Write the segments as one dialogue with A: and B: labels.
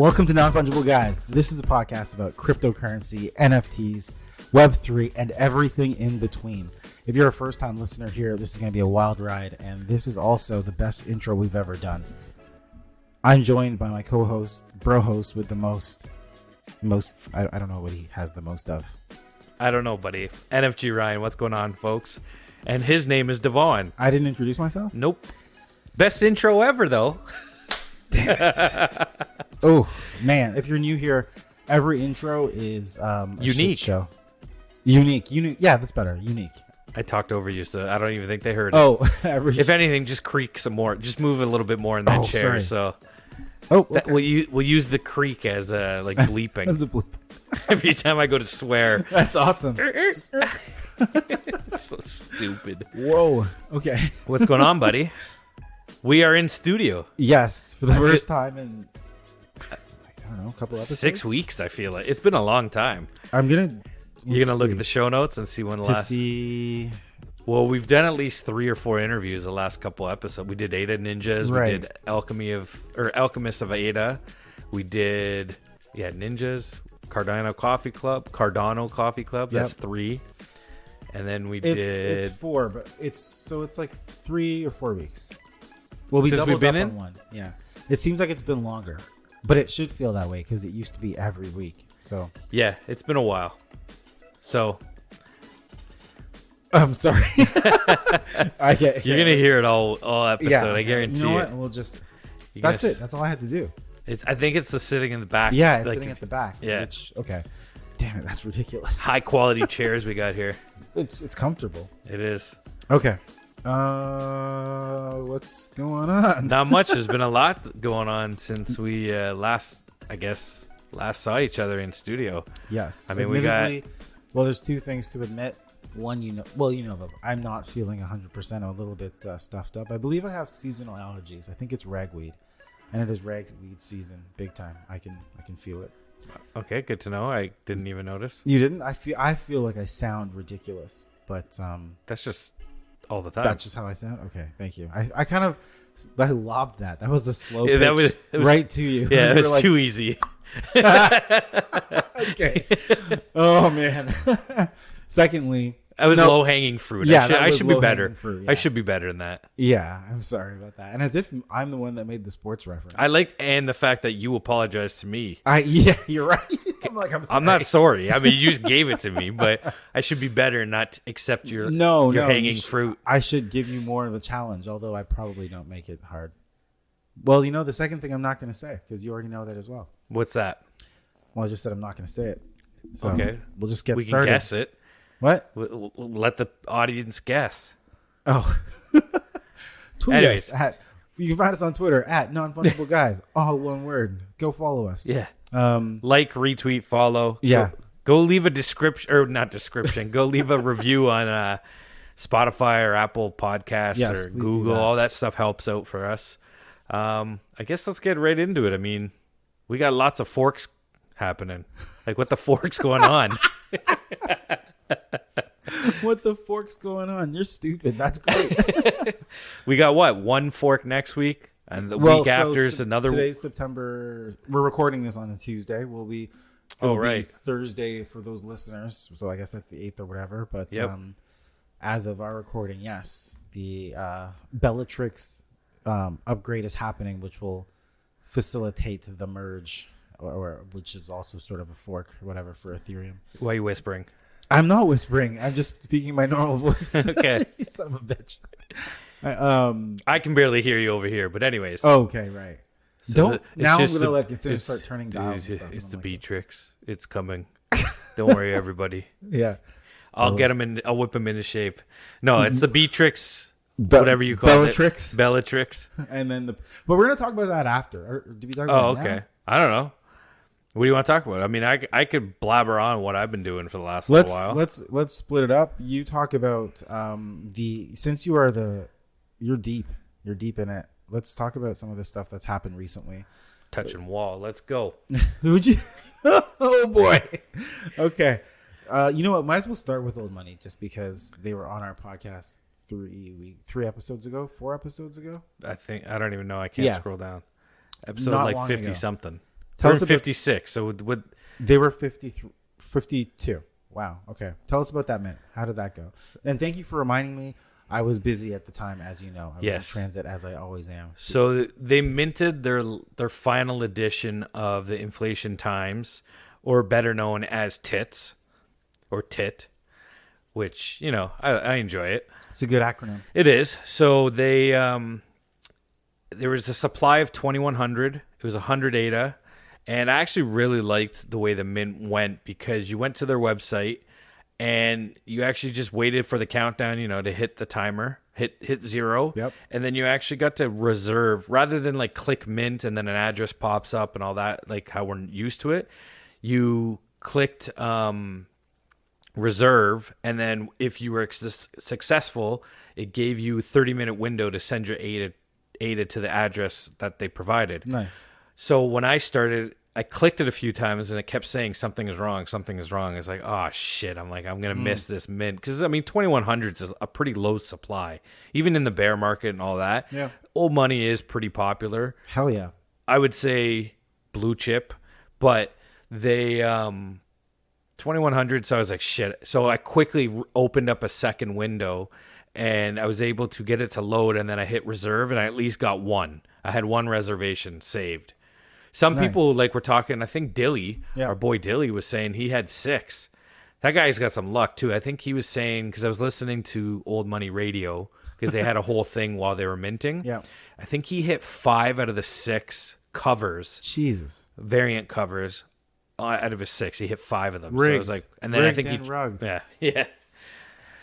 A: Welcome to Non-Fungible Guys. This is a podcast about cryptocurrency, NFTs, Web3, and everything in between. If you're a first-time listener here, this is going to be a wild ride, and this is also the best intro we've ever done. I'm joined by my co-host, bro-host with the most, I don't know what he has the most of.
B: I don't know, buddy. NFG Ryan, what's going on, folks? And his name is Devon.
A: I didn't introduce myself?
B: Nope. Best intro ever, though.
A: Damn it. Oh, man. If you're new here, every intro is a
B: unique.
A: Shit show. Unique. Yeah, that's better. Unique.
B: I talked over you, so I don't even think they heard
A: it.
B: If anything, just creak some more. Just move a little bit more in that chair.
A: Sorry.
B: So, we'll use the creak as like bleeping.
A: As a bleep.
B: Every time I go to swear.
A: That's awesome.
B: So stupid.
A: Whoa. Okay.
B: What's going on, buddy? We are in studio.
A: Yes, for the first time in I don't know, a couple episodes.
B: 6 weeks. I feel like it's been a long time.
A: You're
B: gonna look at the show notes and see when the last.
A: See.
B: Well, we've done at least 3 or 4 interviews the last couple episodes. We did Ada Ninjas.
A: Right.
B: We did Alchemist of Ada. We did Ninjas. Cardano Coffee Club. That's 3. And then
A: It's 4, but it's like 3 or 4 weeks. Well, we doubled up on one. Yeah, it seems like it's been longer, but it should feel that way because it used to be every week. So
B: yeah, it's been a while. So
A: I'm sorry.
B: You're gonna hear it all episode.
A: Yeah,
B: I guarantee
A: you. Know what? We'll just. That's it. That's all I had to do.
B: I think it's the sitting in the back.
A: Yeah, it's sitting at the back.
B: Yeah.
A: Okay. Damn it, that's ridiculous.
B: High quality chairs we got here.
A: It's comfortable.
B: It is.
A: Okay. What's going on?
B: Not much. There's been a lot going on since we last saw each other in studio.
A: Yes.
B: I mean, we got.
A: Well, there's 2 things to admit. One, but I'm not feeling 100%. I'm a little bit stuffed up. I believe I have seasonal allergies. I think it's ragweed, and it is ragweed season, big time. I can feel it.
B: Okay, good to know. I didn't even notice.
A: You didn't? I feel like I sound ridiculous, but
B: that's just all the time.
A: That's just how I sound. Okay, thank you. I kind of lobbed that. That was a slow pitch
B: that was
A: right to you.
B: Yeah, it was too easy.
A: Okay. Oh man. Secondly,
B: I was low hanging fruit.
A: Yeah,
B: I should be better.
A: Fruit, yeah.
B: I should be better than that.
A: Yeah, I'm sorry about that. And as if I'm the one that made the sports reference.
B: And the fact that you apologized to me.
A: Yeah, you're right. I'm sorry.
B: I'm not sorry. I mean, you just gave it to me, but I should be better and not accept your hanging fruit.
A: I should give you more of a challenge, although I probably don't make it hard. Well, the second thing I'm not going to say, because you already know that as well.
B: What's that?
A: Well, I just said I'm not going to say it. So
B: okay.
A: We'll just get started.
B: We can guess it.
A: What?
B: We'll let the audience guess.
A: Oh. Tweet us you can find us on Twitter at Non-Fungible Guys. All one word. Go follow us.
B: Yeah. Like, retweet, follow.
A: Yeah.
B: Go leave a description, or not description. Go leave a review on Spotify or Apple Podcasts or Google. All that stuff helps out for us. I guess let's get right into it. I mean, we got lots of forks happening. Like, what the fork's going on?
A: What the fork's going on? You're stupid. That's great.
B: We got what? 1 fork next week, and the week after is another.
A: Today's September. We're recording this on a Tuesday. It'll be Thursday for those listeners. So I guess that's the 8th or whatever. But as of our recording, yes, the Bellatrix upgrade is happening, which will facilitate the merge, or which is also sort of a fork or whatever for Ethereum.
B: Why are you whispering?
A: I'm not whispering. I'm just speaking my normal voice.
B: Okay.
A: You son of a bitch.
B: I can barely hear you over here, but anyways.
A: Okay, right.
B: So
A: I'm going to let it start turning dials and stuff.
B: It's the Beatrix. It's coming. Don't worry, everybody.
A: Yeah.
B: I'll whip him into shape. No, it's the Beatrix, whatever you call it. Bellatrix.
A: And then but we're going to talk about that after. Or did we talk about that?
B: Okay. I don't know. What do you want to talk about? I mean, I could blabber on what I've been doing for the last little while.
A: Let's split it up. You talk about since you're deep in it. Let's talk about some of the stuff that's happened recently.
B: Touching wall. Let's go.
A: Would you? Oh boy. Okay. You know what? Might as well start with old money, just because they were on our podcast 4 episodes ago.
B: I don't even know. I can't scroll down. Episode like 50 something. Tell us 56. So would
A: they were 52. Wow. Okay. Tell us about that mint. How did that go? And thank you for reminding me. I was busy at the time, as you know. I was in transit, as I always am.
B: So they minted their final edition of the Inflation Times, or better known as TITS, or TIT, which, you know, I enjoy it.
A: It's a good acronym.
B: It is. So they there was a supply of 2,100. It was 100 ADA. And I actually really liked the way the mint went, because you went to their website and you actually just waited for the countdown, you know, to hit the timer, hit 0.
A: Yep.
B: And then you actually got to reserve, rather than like click mint and then an address pops up and all that, like how we're used to it. You clicked reserve, and then if you were successful, it gave you a 30-minute window to send your ADA to the address that they provided.
A: Nice.
B: So when I started, I clicked it a few times and it kept saying something is wrong, something is wrong. It's like, oh shit, I'm going to miss this mint. Because, I mean, 2,100s is a pretty low supply. Even in the bear market and all that.
A: Yeah.
B: Old money is pretty popular.
A: Hell yeah.
B: I would say blue chip, but they 2,100, so I was like, shit. So I quickly opened up a second window and I was able to get it to load, and then I hit reserve and I at least got one. I had one reservation saved. Some people, like we're talking, I think Dilly, our boy Dilly, was saying he had 6. That guy's got some luck too. I think he was saying, because I was listening to Old Money Radio, because they had a whole thing while they were minting.
A: Yeah.
B: I think he hit 5 out of the 6 covers.
A: Jesus.
B: Variant covers. Out of his 6, he hit 5 of them.
A: Rigged.
B: So I was like, and then I think he
A: rugged.
B: Yeah.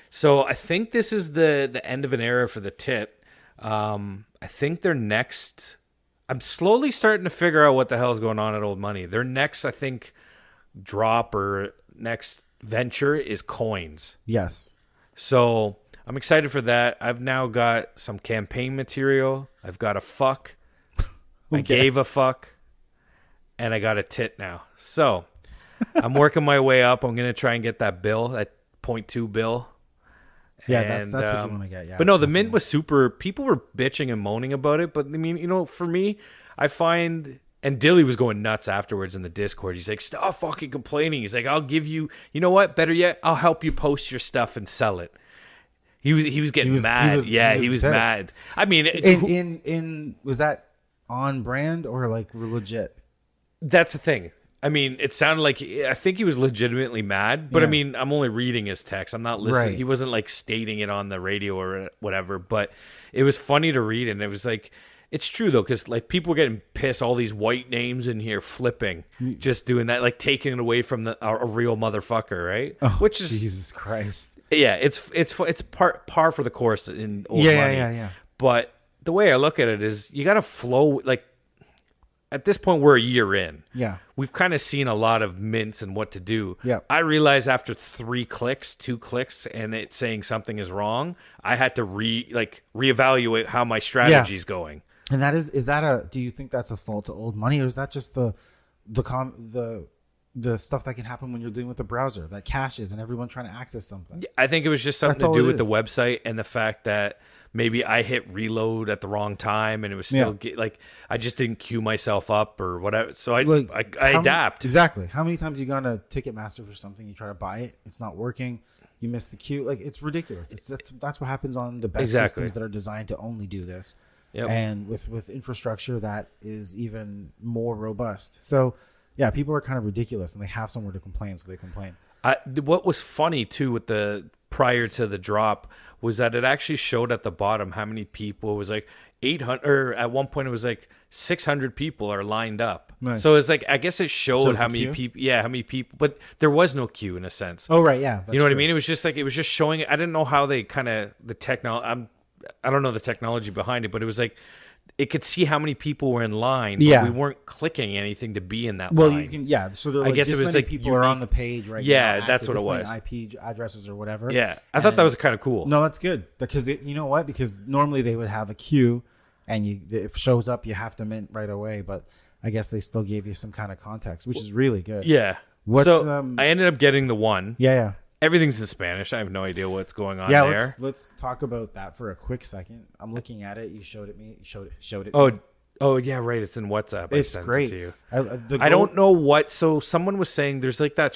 B: So I think this is the end of an era for the tit. I think their next, I'm slowly starting to figure out what the hell is going on at Old Money. Their next, I think, drop or next venture is coins.
A: Yes.
B: So I'm excited for that. I've now got some campaign material. I've got a fuck. I gave a fuck. And I got a tit now. So I'm working my way up. I'm going to try and get that bill, that 0.2 bill.
A: Yeah, that's what you want to get. Yeah,
B: but no, the mint was super. People were bitching and moaning about it. But I mean, you know, for me, I find, and Dilly was going nuts afterwards in the Discord. He's like, stop fucking complaining. He's like, I'll give you, you know what? Better yet, I'll help you post your stuff and sell it. He was getting mad. He was mad. I mean,
A: in was that on brand or like legit?
B: That's the thing. I mean, it sounded like, I think he was legitimately mad, but I mean, I'm only reading his text. I'm not listening. Right. He wasn't like stating it on the radio or whatever, but it was funny to read. And it was like, it's true though, because like people were getting pissed, all these white names in here flipping, just doing that, like taking it away from a real motherfucker, right?
A: Oh,
B: which is
A: Jesus Christ.
B: Yeah, it's par for the course in Old Money.
A: Yeah.
B: But the way I look at it is, you got to flow, like, at this point, we're a year in.
A: Yeah.
B: We've kind of seen a lot of mints and what to do.
A: Yeah.
B: I realized after 2 clicks, and it saying something is wrong, I had to reevaluate how my strategy is going.
A: And that is that do you think that's a fault to Old Money, or is that just the stuff that can happen when you're dealing with the browser that caches and everyone trying to access something?
B: I think it was just something to do with the website and the fact that maybe I hit reload at the wrong time and it was still like I just didn't queue myself up or whatever. So I adapt.
A: Exactly. How many times you gone to Ticketmaster for something, you try to buy it, it's not working, you miss the queue? Like, it's ridiculous. That's what happens on the best systems that are designed to only do this. Yep. And with infrastructure that is even more robust. So yeah, people are kind of ridiculous and they have somewhere to complain, so they complain.
B: What was funny too with the prior to the drop was that it actually showed at the bottom how many people. It was like 800, or at one point it was like 600 people are lined up.
A: Nice.
B: So it's like, I guess it showed how many people. Yeah, how many people, but there was no queue in a sense.
A: Oh right, yeah.
B: You know what I mean? It was just like, it was just showing. I didn't know how they kind of I don't know the technology behind it, but it was like, it could see how many people were in line, but we weren't clicking anything to be in that line.
A: Well, you can, so
B: I guess it was like
A: people are on the page right now.
B: Yeah, that's what it was.
A: IP addresses or whatever.
B: Yeah, I thought that was kind of cool.
A: No, that's good because you know what? Because normally they would have a queue, and if it shows up, you have to mint right away. But I guess they still gave you some kind of context, which is really good.
B: Yeah. So I ended up getting the one.
A: Yeah.
B: Everything's in Spanish. I have no idea what's going on there.
A: Let's talk about that for a quick second. I'm looking at it. You showed it me. Showed it.
B: Oh,
A: me.
B: Oh yeah, right. It's in WhatsApp.
A: It's great.
B: It to you. I don't know what. So someone was saying there's like that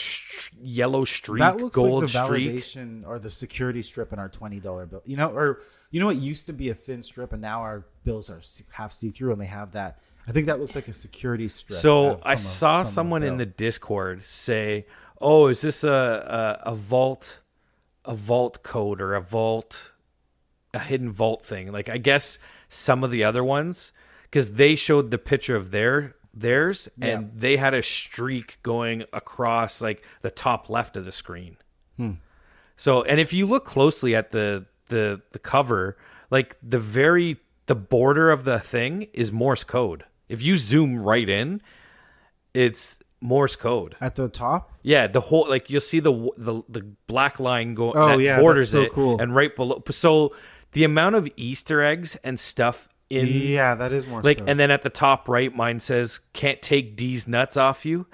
B: yellow streak,
A: that looks
B: gold
A: like the
B: streak,
A: validation or the security strip in our $20 bill. It used to be a thin strip, and now our bills are half see through, and they have that. I think that looks like a security strip.
B: So I saw someone in the Discord say, "Oh, is this a vault code or a hidden vault thing?" Like I guess some of the other ones. Because they showed the picture of theirs, and they had a streak going across like the top left of the screen. So, and if you look closely at the cover, like the border of the thing is Morse code. If you zoom right in, it's Morse code
A: at the top.
B: Yeah, the whole like you'll see the black line go.
A: Oh
B: that
A: yeah,
B: borders
A: that's so
B: it,
A: cool.
B: And right below, so the amount of Easter eggs and stuff.
A: That is Morse code.
B: And then at the top right, mine says, "Can't take D's nuts off you."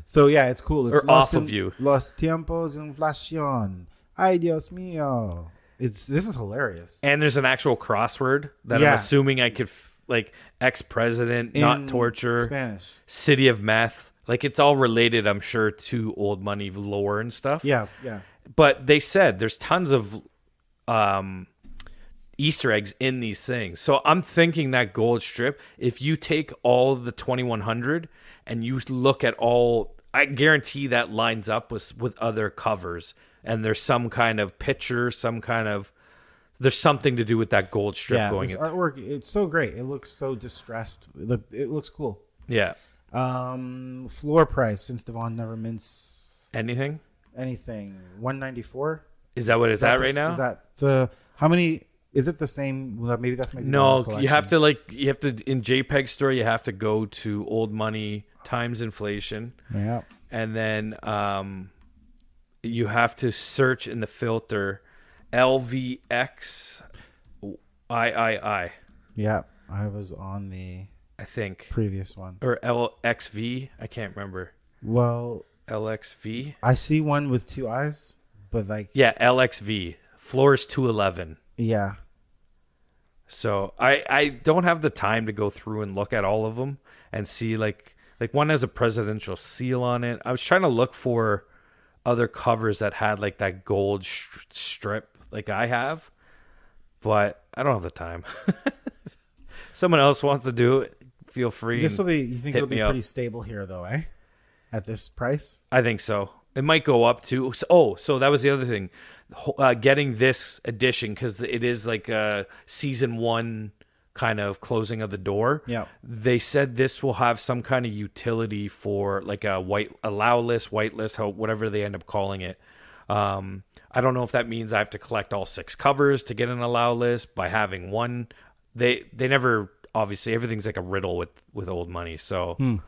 A: So yeah, it's cool. It's
B: or off of you.
A: Los tiempos inflación. Ay Dios mío. This is hilarious.
B: And there's an actual crossword that I'm assuming I could like ex-president, not torture,
A: Spanish,
B: city of meth. Like it's all related, I'm sure, to old money lore and stuff.
A: Yeah.
B: But they said there's tons of Easter eggs in these things. So I'm thinking that gold strip, if you take all the 2100 and you look at all, I guarantee that lines up with other covers, and there's some kind of picture, there's something to do with that gold strip going in.
A: Artwork, it's so great. It looks so distressed. It looks cool.
B: Yeah.
A: Floor price, since Devon never mints
B: anything,
A: $194.
B: Is that what it's at right now?
A: Is that how many? Is it the same? Maybe that's maybe
B: no. You have to in JPEG store. You have to go to old money times inflation.
A: Yeah,
B: and then you have to search in the filter LVX III.
A: Yeah, I was on the previous one
B: or LXV. I can't remember.
A: Well,
B: LXV.
A: I see one with two eyes, but
B: LXV Floors 211.
A: Yeah.
B: So I don't have the time to go through and look at all of them and see like one has a presidential seal on it. I was trying to look for other covers that had like that gold strip like I have, but I don't have the time. Someone else wants to do it. Feel free.
A: You think it'll be pretty stable here though, eh? At this price?
B: I think so. It might go up to. So that was the other thing. Getting this edition, because it is like a season 1 kind of closing of the door.
A: Yeah.
B: They said this will have some kind of utility for like a allow list, whitelist, whatever they end up calling it. I don't know if that means I have to collect all 6 covers to get an allow list by having one. They never, obviously everything's like a riddle with old money. So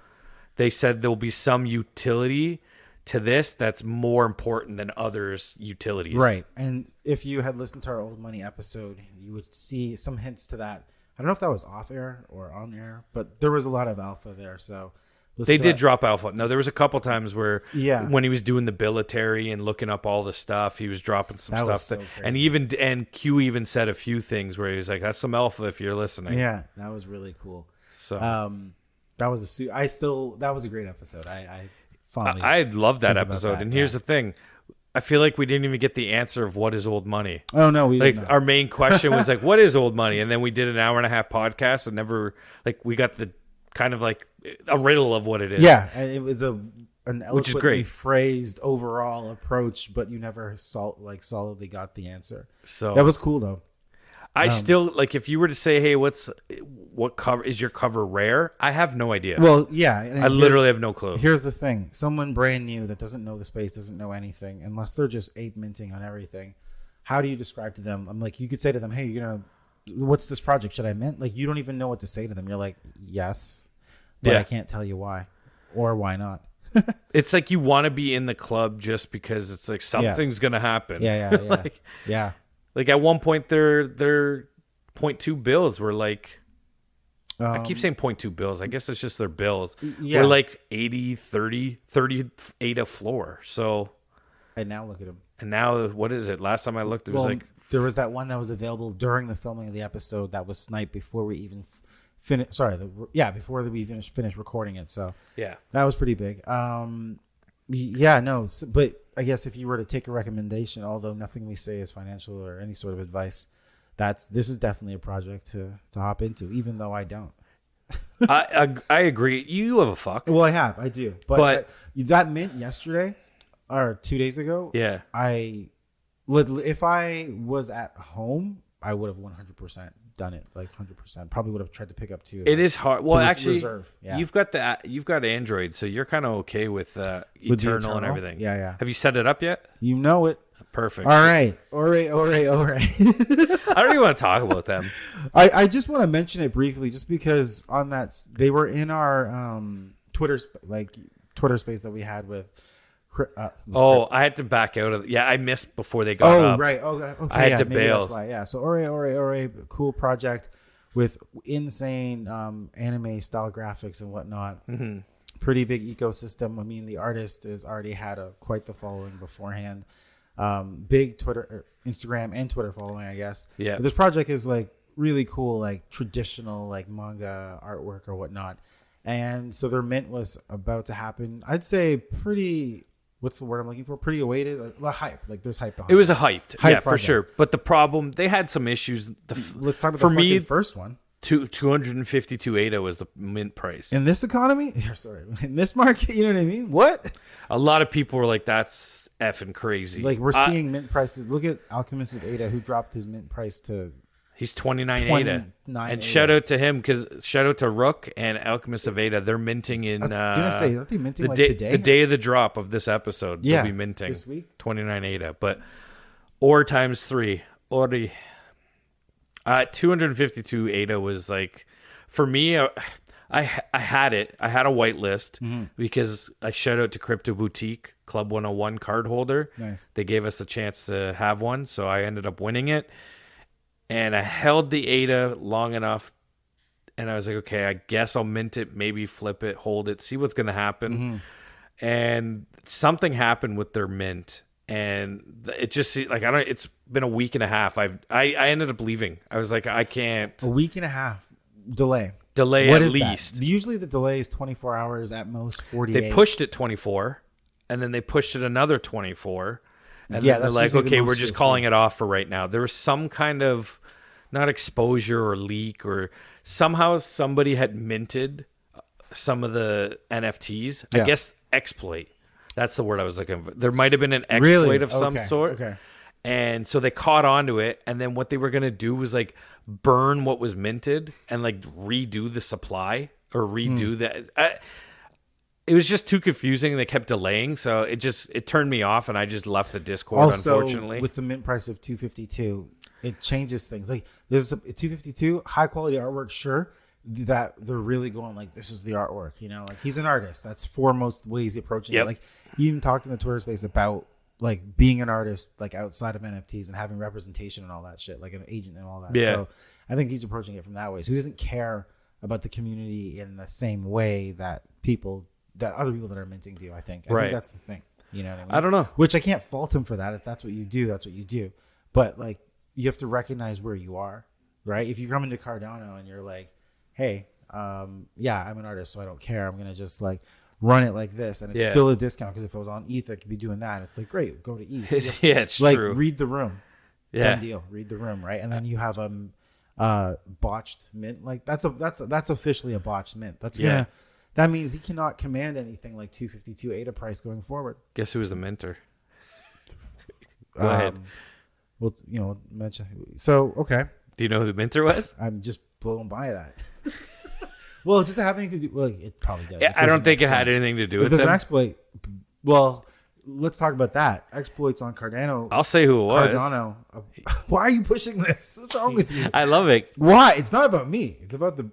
B: they said there'll be some utility to this that's more important than others' utilities.
A: Right. And if you had listened to our old money episode, you would see some hints to that. I don't know if that was off air or on air, but there was a lot of alpha there. So
B: they did drop alpha. No, there was a couple times where when he was doing the billetary and looking up all the stuff, he was dropping some stuff.
A: So
B: and Q even said a few things where he was like, "That's some alpha if you're listening."
A: Yeah, that was really cool. So that was a great episode.
B: I love that episode. And here's the thing. I feel like we didn't even get the answer of what is old money.
A: Oh, no. We didn't know.
B: Our main question was like, what is old money? And then we did an hour and a half podcast and never, we got the kind of like a riddle of what it is.
A: Yeah. It was an eloquently phrased overall approach, but you never solidly got the answer. So that was cool though.
B: I still if you were to say, hey, what cover is your cover rare? I have no idea.
A: Well, yeah,
B: I literally have no clue.
A: Here's the thing: someone brand new that doesn't know the space, doesn't know anything, unless they're just ape minting on everything. How do you describe to them? I'm like, you could say to them, hey, what's this project? Should I mint? Like, you don't even know what to say to them. You're like, yes, but I can't tell you why or why not.
B: It's like you want to be in the club just because it's like something's gonna happen.
A: Yeah. Yeah.
B: Like at one point, their 0.2 bills were like, I keep saying 0.2 bills. I guess it's just their bills. Yeah. Were like 80, 30, 38 a floor. So.
A: And now look at them.
B: And now, what is it? Last time I looked, it was
A: there was that one that was available during the filming of the episode that was sniped before we even before we finished recording it. So
B: yeah,
A: that was pretty big. But I guess if you were to take a recommendation, although nothing we say is financial or any sort of advice, this is definitely a project to hop into, even though I don't.
B: I agree. You have a fuck.
A: Well, I do. But that mint yesterday or 2 days ago.
B: Yeah.
A: If I was at home, I would have 100% done it, like 100%. Probably would have tried to pick up too.
B: It is hard. Well, actually,
A: reserve. Yeah.
B: you've got Android, so you're kind of okay with Eternal and everything.
A: Yeah.
B: Have you set it up yet?
A: You know it.
B: Perfect.
A: All right. I
B: don't even want to talk about them.
A: I just want to mention it briefly, just because on that they were in our Twitter space that we had with.
B: I had to back out of. Yeah, I missed before they got up.
A: Oh, right. Okay.
B: I had to bail.
A: That's why. Yeah. So Ore, cool project with insane anime style graphics and whatnot.
B: Mm-hmm.
A: Pretty big ecosystem. I mean, the artist has already had quite the following beforehand. Big Twitter, Instagram, and Twitter following, I guess.
B: Yeah.
A: But this project is like really cool, like traditional, like manga artwork or whatnot. And so their mint was about to happen. I'd say pretty. What's the word I'm looking for? Pretty awaited, like hype. Like there's hype behind it.
B: It was a hyped, yeah,
A: project.
B: For sure. But the problem, they had some issues.
A: Let's talk about the first one.
B: 252 ADA was the mint price.
A: In this economy? In this market, you know what I mean? What?
B: A lot of people were like, that's effing crazy.
A: Like we're seeing mint prices. Look at Alchemist of Ada, who dropped his mint price to...
B: He's 29 ADA. And shout out to him, because shout out to Rook and Alchemist of Ada. They're minting in...
A: I was going to say, aren't they minting today?
B: The day of the drop of this episode, they'll be minting.
A: This week?
B: 29 ADA. But Or times 3. Ori. 252 ADA was like... For me, I had it. I had a whitelist because I shout out to Crypto Boutique, Club 101 card holder.
A: Nice.
B: They gave us the chance to have one, so I ended up winning it. And I held the ADA long enough, and I was like, okay, I guess I'll mint it, maybe flip it, hold it, see what's going to happen. Mm-hmm. And something happened with their mint, and it just like it's been a week and a half. I ended up leaving. I was like, I can't.
A: A week and a half delay
B: at least.
A: That? Usually the delay is 24 hours, at most 48.
B: They pushed it 24, and then they pushed it another 24. And then they're like, okay, we're just calling it off for right now. There was some kind of, not exposure or leak, or somehow somebody had minted some of the NFTs. Yeah. I guess exploit. That's the word I was looking for. There might have been an exploit of some sort. Okay. And so they caught onto it. And then what they were going to do was like burn what was minted and like redo the supply or redo that. It was just too confusing. They kept delaying, so it turned me off, and I just left the Discord. Also, unfortunately,
A: with the mint price of 252, it changes things. Like there's a 252 high quality artwork, sure, that they're really going like this is the artwork. You know, like he's an artist. That's foremost ways he's approaching it. Like he even talked in the Twitter space about like being an artist, like outside of NFTs and having representation and all that shit, like an agent and all that.
B: Yeah.
A: So I think he's approaching it from that way. So he doesn't care about the community in the same way that other people that are minting do. I think that's the thing. You know what I mean?
B: I don't know.
A: Which I can't fault him for that. If that's what you do, that's what you do. But like, you have to recognize where you are, right? If you come into Cardano and you're like, hey, I'm an artist, so I don't care. I'm gonna just like run it like this, and it's still a discount because if it was on ETH, I could be doing that. It's like great, go to ETH.
B: It's
A: like,
B: true.
A: Read the room.
B: Yeah.
A: Done deal. Read the room, right? And then you have botched mint. Like that's officially a botched mint. That means he cannot command anything like 252 ADA price going forward.
B: Guess who was the minter? Go ahead.
A: Well, mention. So, okay.
B: Do you know who the minter was?
A: I'm just blown by that. Well, does it have anything to do? Well, it probably does.
B: I don't think it had anything to do with it.
A: If there's an exploit, well, let's talk about that. Exploits on Cardano.
B: I'll say who it was.
A: Cardano. Why are you pushing this? What's wrong with you?
B: I love it.
A: Why? It's not about me. It's about the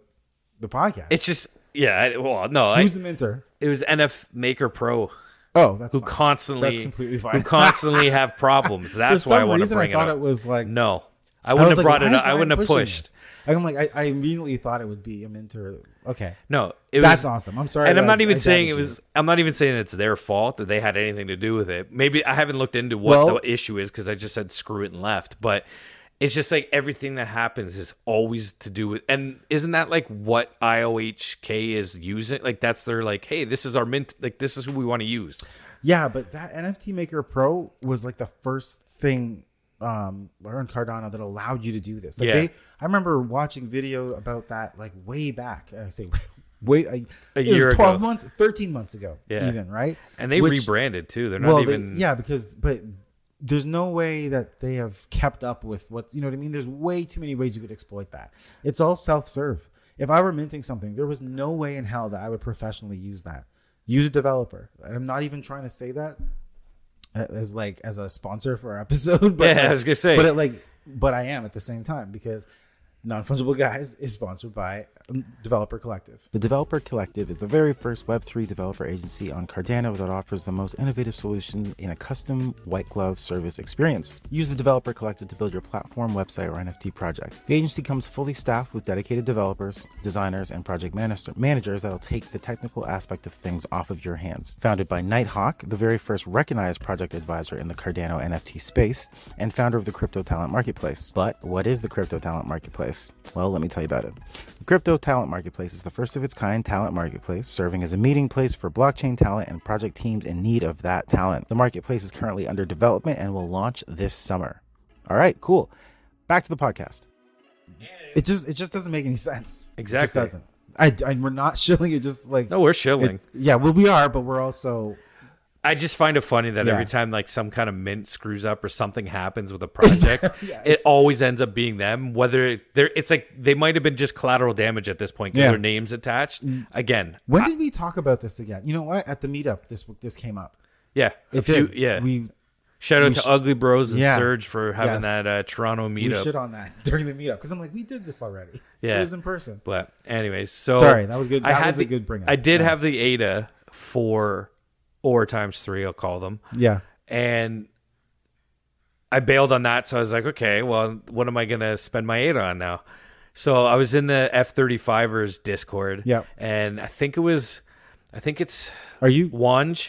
A: podcast.
B: It's just... Yeah,
A: Who's the minter?
B: It was NF Maker Pro.
A: Oh, that's fine.
B: Constantly,
A: that's completely fine.
B: Who constantly have problems. That's why I want to bring it up.
A: I thought it was like
B: no, I wouldn't have brought it up. I wouldn't have pushed.
A: I'm like, I immediately thought it would be a minter. Okay,
B: no,
A: that's awesome. I'm sorry,
B: and I'm not even saying it was. I'm not even saying it's their fault that they had anything to do with it. Maybe I haven't looked into what the issue is because I just said screw it and left. But it's just like everything that happens is always to do with, and isn't that like what IOHK is using? Like that's their like, hey, this is our mint, like this is who we want to use.
A: Yeah, but that NFT Maker Pro was like the first thing on Cardano that allowed you to do this. Like I remember watching video about that like way back. I say a year 12 ago. Months, 13 months ago, even, right?
B: And they rebranded too. They're not even
A: but there's no way that they have kept up with what's, you know what I mean? There's way too many ways you could exploit that. It's all self-serve. If I were minting something, there was no way in hell that I would professionally use that. Use a developer. I'm not even trying to say that as a sponsor for our episode, but
B: I was gonna say,
A: but I am at the same time, because Non-Fungible Guys is sponsored by Developer Collective. The Developer Collective is the very first Web3 developer agency on Cardano that offers the most innovative solution in a custom white glove service experience. Use the Developer Collective to build your platform, website, or NFT project. The agency comes fully staffed with dedicated developers, designers, and project managers that'll take the technical aspect of things off of your hands. Founded by Nighthawk, the very first recognized project advisor in the Cardano NFT space, and founder of the Crypto Talent Marketplace. But what is the Crypto Talent Marketplace? Well, let me tell you about it. The Crypto Talent Marketplace is the first of its kind talent marketplace, serving as a meeting place for blockchain talent and project teams in need of that talent. The marketplace is currently under development and will launch this summer. All right, cool. Back to the podcast. It just doesn't make any sense.
B: Exactly.
A: It just doesn't. We're not shilling it, just like...
B: No, we're shilling.
A: We are, but we're also...
B: I just find it funny that every time like some kind of mint screws up or something happens with a project, it always ends up being them. Whether it's like they might have been just collateral damage at this point because their name's attached. Again,
A: when did we talk about this again? You know what? At the meetup, this came up.
B: Yeah, shout out to Ugly Bros and Serge for having that Toronto meetup.
A: We shit on that during the meetup because I'm like, we did this already.
B: Yeah,
A: it was in person.
B: But anyways, so
A: sorry, that was good. That was a good bring up.
B: I did have the ADA for. Or ×3, I'll call them.
A: Yeah.
B: And I bailed on that, so I was like, okay, well, what am I going to spend my 8 on now? So I was in the F35ers Discord.
A: Yeah.
B: And I think it's
A: Wanj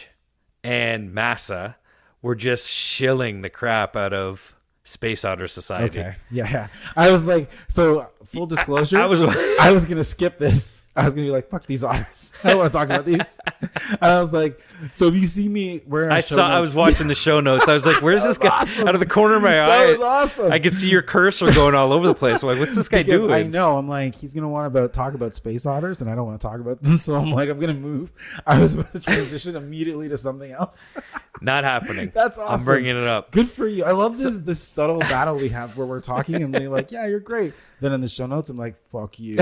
B: and Massa were just shilling the crap out of Space Otter Society.
A: Okay. Yeah. I was like, so full disclosure, I was going to skip this. I was going to be like, fuck these otters. I don't want to talk about these. I was like, so if you see me wearing
B: I was watching the show notes. I was like, where's this guy? Awesome. Out of the corner of my eye.
A: That was awesome.
B: I could see your cursor going all over the place. I'm like, what's this guy doing?
A: I know. I'm like, he's going to want to talk about space otters, and I don't want to talk about them. So I'm like, I'm going to move. I was about to transition immediately to something else.
B: Not happening.
A: That's awesome.
B: I'm bringing it up.
A: Good for you. I love this subtle battle we have where we're talking and they're like, yeah, you're great. Then in the show notes, I'm like, fuck you.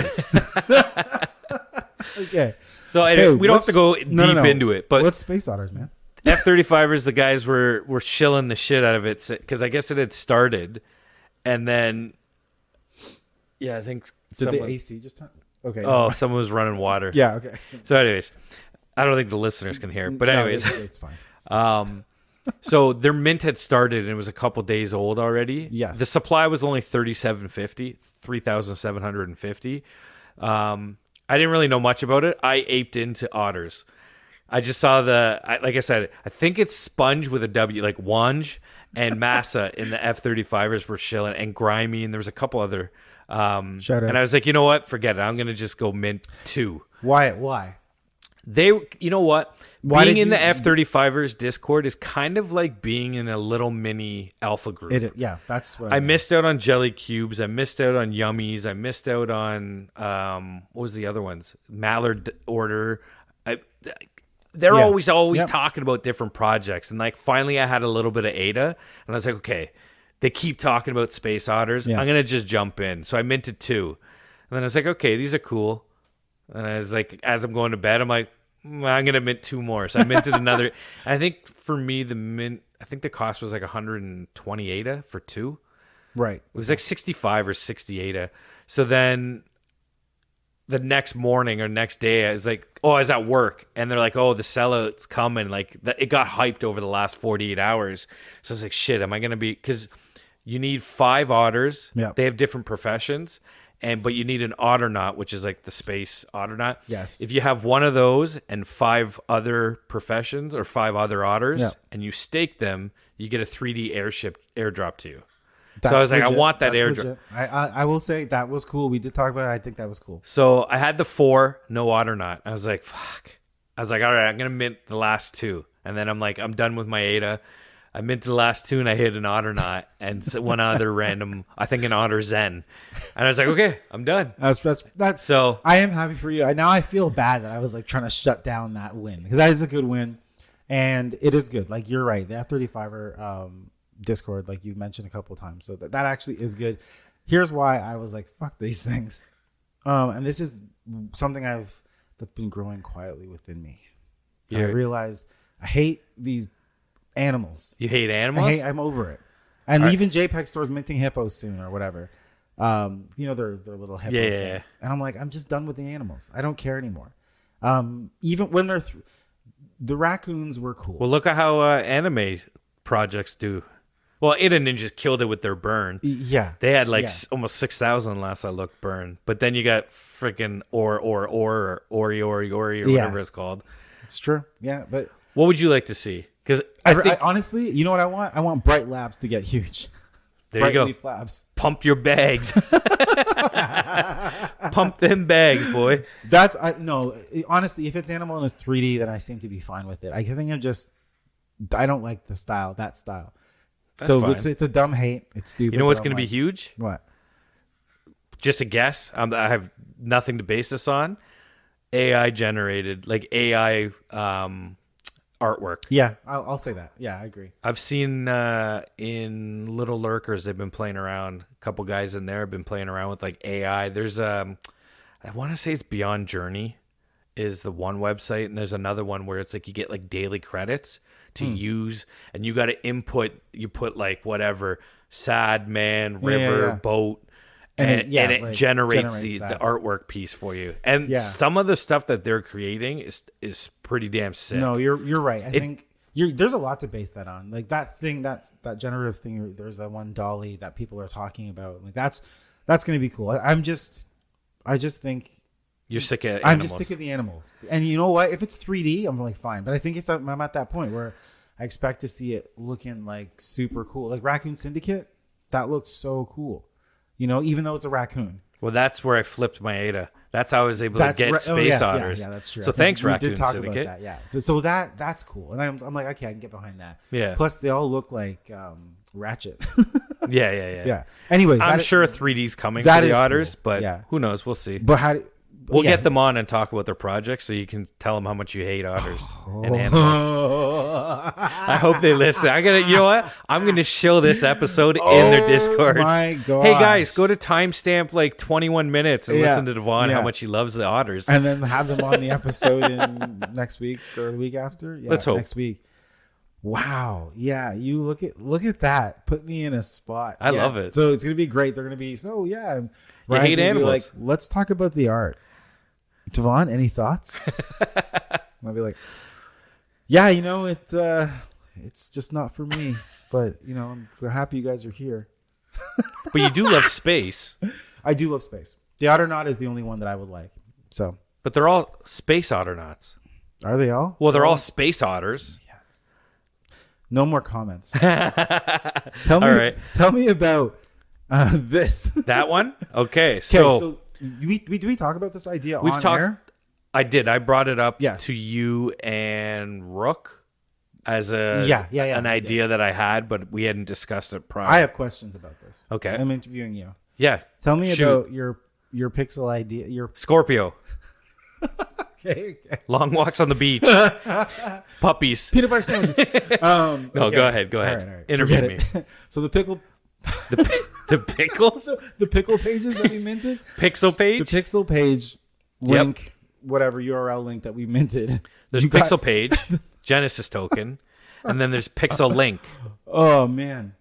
A: Okay.
B: So we don't have to go deep into it, but
A: what's Space Otters, man?
B: F35ers, the guys were shilling the shit out of it because I guess it had started, and then I think
A: the AC just turn? Okay.
B: Oh, someone was running water.
A: Yeah. Okay.
B: So, anyways, I don't think the listeners can hear it, but anyways,
A: it's fine.
B: So their mint had started and it was a couple days old already.
A: Yes.
B: The supply was only 3,750. I didn't really know much about it. I aped into Otters. I just saw like I said, I think it's Sponge with a W, like Wanj and Massa in the F35ers were shilling, and Grimy, and there was a couple other.
A: Shout-outs.
B: And I was like, you know what? Forget it. I'm going to just go mint 2.
A: Why?
B: You know what? Being in the F35ers Discord is kind of like being in a little mini alpha group.
A: That's what
B: I missed out on Jelly Cubes. I missed out on Yummies. I missed out on what was the other ones? Mallard Order. They're always talking about different projects, and like finally I had a little bit of ADA, and I was like, okay, they keep talking about Space Otters. I'm gonna just jump in. So I minted 2, and then I was like, okay, these are cool. And I was like, as I'm going to bed, I'm like, I'm going to mint 2 more. So I minted another. I think for me, the cost was like 120 ADA for 2.
A: Right.
B: It was like 65 or 60 ADA. So then the next morning or next day, I was like, I was at work. And they're like, the sellout's coming. Like it got hyped over the last 48 hours. So I was like, shit, am I going to be... Because you need 5 otters.
A: Yeah.
B: They have different professions. But you need an Otternaut, which is like the space Otternaut.
A: Yes.
B: If you have one of those and 5 other professions or 5 other otters, and you stake them, you get a 3D airdrop to you. So I was like, I want that airdrop.
A: I will say that was cool. We did talk about it. I think that was cool.
B: So I had the 4, no Otter knot. I was like, fuck. I was like, all right, I'm going to mint the last 2. And then I'm like, I'm done with my ADA. I minted the last 2 and I hit an Otter knot and one other random, I think an Otter Zen. And I was like, okay, I'm done.
A: That's so I am happy for you. Now I feel bad that I was like trying to shut down that win because that is a good win. And it is good. Like you're right. The F-35er Discord, like you've mentioned a couple of times. So that actually is good. Here's why I was like, fuck these things. And this is something that's been growing quietly within me. Yeah. I realize I hate these animals.
B: You hate animals?
A: I'm over it. And even JPEG stores minting hippos soon or whatever. They're little hippos.
B: Yeah.
A: And I'm like, I'm just done with the animals. I don't care anymore. Even when they're the raccoons were cool.
B: Well, look at how anime projects do. Well, Ada Ninjas killed it with their burn.
A: Yeah.
B: They had almost 6,000 last I looked burn. But then you got freaking or Ori or whatever it's called.
A: It's true. Yeah, but
B: what would you like to see? Because
A: I honestly, you know what I want? I want Bright Labs to get huge.
B: There you go.
A: Leaf Labs.
B: Pump your bags. Pump them bags, boy.
A: Honestly, if it's animal and it's 3D, then I seem to be fine with it. I think I don't like that style. That's fine. It's a dumb hate. It's stupid.
B: You know what's going to be huge?
A: What?
B: Just a guess. I have nothing to base this on. AI generated, like AI artwork.
A: Yeah, I'll say that. Yeah, I agree.
B: I've seen in Little Lurkers, they've been playing around. A couple guys in there have been playing around with like AI. There's I want to say it's Beyond Journey is the one website, and there's another one where it's like you get like daily credits to use, and you got to input. You put like whatever sad man, river, boat. And it generates the artwork piece for you. And some of the stuff that they're creating is pretty damn sick.
A: No, you're right. I think there's a lot to base that on. Like that thing, that generative thing. There's that one dolly that people are talking about. Like that's going to be cool. I just think
B: you're sick of animals.
A: I'm just sick of the animals. And you know what? If it's 3D, I'm like fine. But I think I'm at that point where I expect to see it looking like super cool. Like Raccoon Syndicate, that looks so cool. Even though it's a raccoon.
B: Well, that's where I flipped my ADA. That's how I was able to get space otters.
A: Yeah, that's true.
B: So thanks, Raccoon
A: did talk
B: Syndicate.
A: About that, yeah. So that's cool. And I'm like, okay, I can get behind that.
B: Yeah.
A: Plus, they all look like Ratchet.
B: Yeah.
A: Anyways,
B: I'm sure 3D's coming for the Otters,
A: cool.
B: But who knows? We'll see.
A: But
B: we'll get them on and talk about their projects so you can tell them how much you hate otters and animals. I hope they listen. You know what? I'm gonna show this episode in their Discord.
A: Oh my god!
B: Hey guys, go to timestamp like 21 minutes and listen to Devon how much he loves the otters,
A: and then have them on the episode in next week or the week after. Yeah,
B: let's hope
A: next week. Wow. Yeah, you look at that. Put me in a spot.
B: I love it.
A: So it's gonna be great. They're gonna be I
B: hate animals.
A: Like, let's talk about the art. Devon, any thoughts? I'll be like, yeah, it's just not for me. But I'm happy you guys are here.
B: But you do love space.
A: I do love space. The Otter knot is the only one that I would like. So,
B: but they're all space otter knots.
A: Are they all?
B: Well, they're all space otters.
A: Yes. No more comments. Tell me about this.
B: That one? Okay, so
A: did we talk about this idea
B: we've
A: on
B: talked,
A: air?
B: I did. I brought it up to you and Rook as an idea that I had, but we hadn't discussed it prior.
A: I have questions about this.
B: Okay.
A: I'm interviewing you.
B: Yeah.
A: Tell me about your pixel idea. Your
B: Scorpio.
A: Okay.
B: Long walks on the beach. Puppies.
A: Peanut butter sandwiches.
B: No, go ahead. All right. Interview me.
A: So the pickle...
B: The pickles?
A: The pickle pages that we minted?
B: Pixel page?
A: The pixel page link, whatever URL link that we minted.
B: There's pixel page, Genesis token, and then there's pixel link.
A: Oh, man.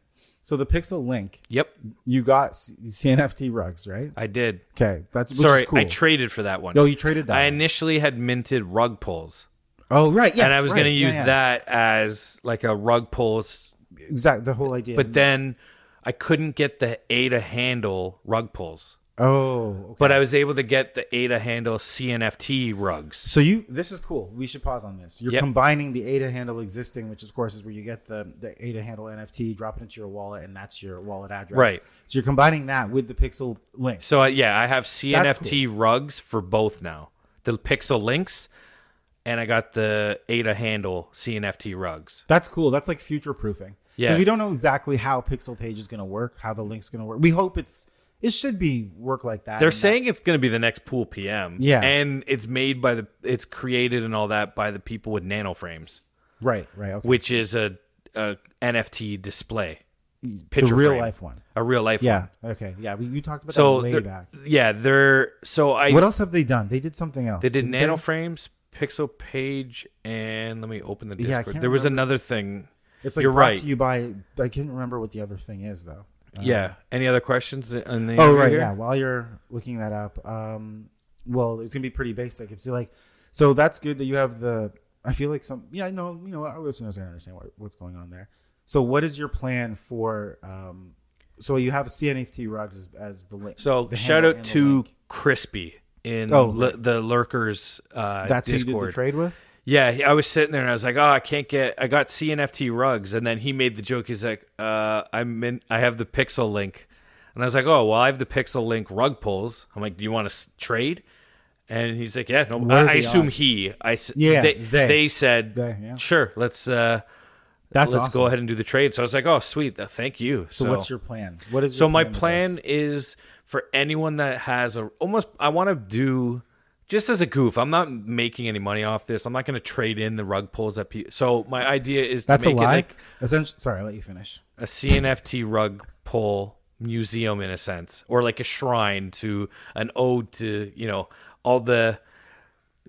A: So the pixel link.
B: Yep.
A: You got CNFT Rugs, right?
B: I did.
A: Okay. Which
B: is
A: cool.
B: I traded for that one.
A: No, you traded that.
B: I initially had minted rug pulls.
A: Oh, right. Yes,
B: and I was going to use that as like a rug pulls.
A: Exactly. The whole idea.
B: But then I couldn't get the A to handle rug pulls.
A: Oh, okay.
B: But I was able to get the ADA handle CNFT rugs.
A: So this is cool. We should pause on this. You're combining the ADA handle existing, which of course is where you get the ADA handle NFT, drop it into your wallet, and that's your wallet address.
B: Right.
A: So you're combining that with the Pixel link.
B: So I have CNFT rugs for both now. The Pixel links, and I got the ADA handle CNFT rugs.
A: That's cool. That's like future proofing. Yeah. Because we don't know exactly how Pixel Page is going to work, how the link's going to work. We hope it should be work like that.
B: They're saying it's going to be the next Pool PM.
A: Yeah.
B: And it's made it's created and all that by the people with nano-frames.
A: Right. Okay.
B: Which is a NFT display.
A: Picture the real frame. Life one.
B: A real life one.
A: Yeah. Okay. Yeah. We talked about that way back.
B: Yeah. What
A: else have they done? They did something else.
B: They did nano-frames, Pixel Page, and let me open the Discord. There was another thing.
A: It's like brought to you by, I can't remember what the other thing is though.
B: Yeah. Any other questions? Right.
A: Here? Yeah. While you're looking that up, well, it's gonna be pretty basic. It's like, so that's good that you have I feel like our listeners are gonna understand what's going on there. So what is your plan for? So you have CNFT Rugs as the link.
B: So shout out to Crispy in the Lurkers
A: that's
B: Discord.
A: Who you did the trade with.
B: Yeah, I was sitting there and I was like, I got CNFT rugs. And then he made the joke. He's like, I have the Pixel Link. And I was like, oh, well, I have the Pixel Link rug pulls. I'm like, do you want to trade? And he's like, yeah, no, I assume odds? They said, sure, let's
A: awesome.
B: Go ahead and do the trade. So I was like, oh, sweet. Thank you.
A: So what's your plan? What is
B: your plan? So my plan is for anyone that has I want to do, just as a goof, I'm not making any money off this. I'm not going to trade in the rug pulls that people. So my idea is to make it like
A: sorry, I'll let you finish.
B: A CNFT rug pull museum in a sense, or like a shrine to an ode to all the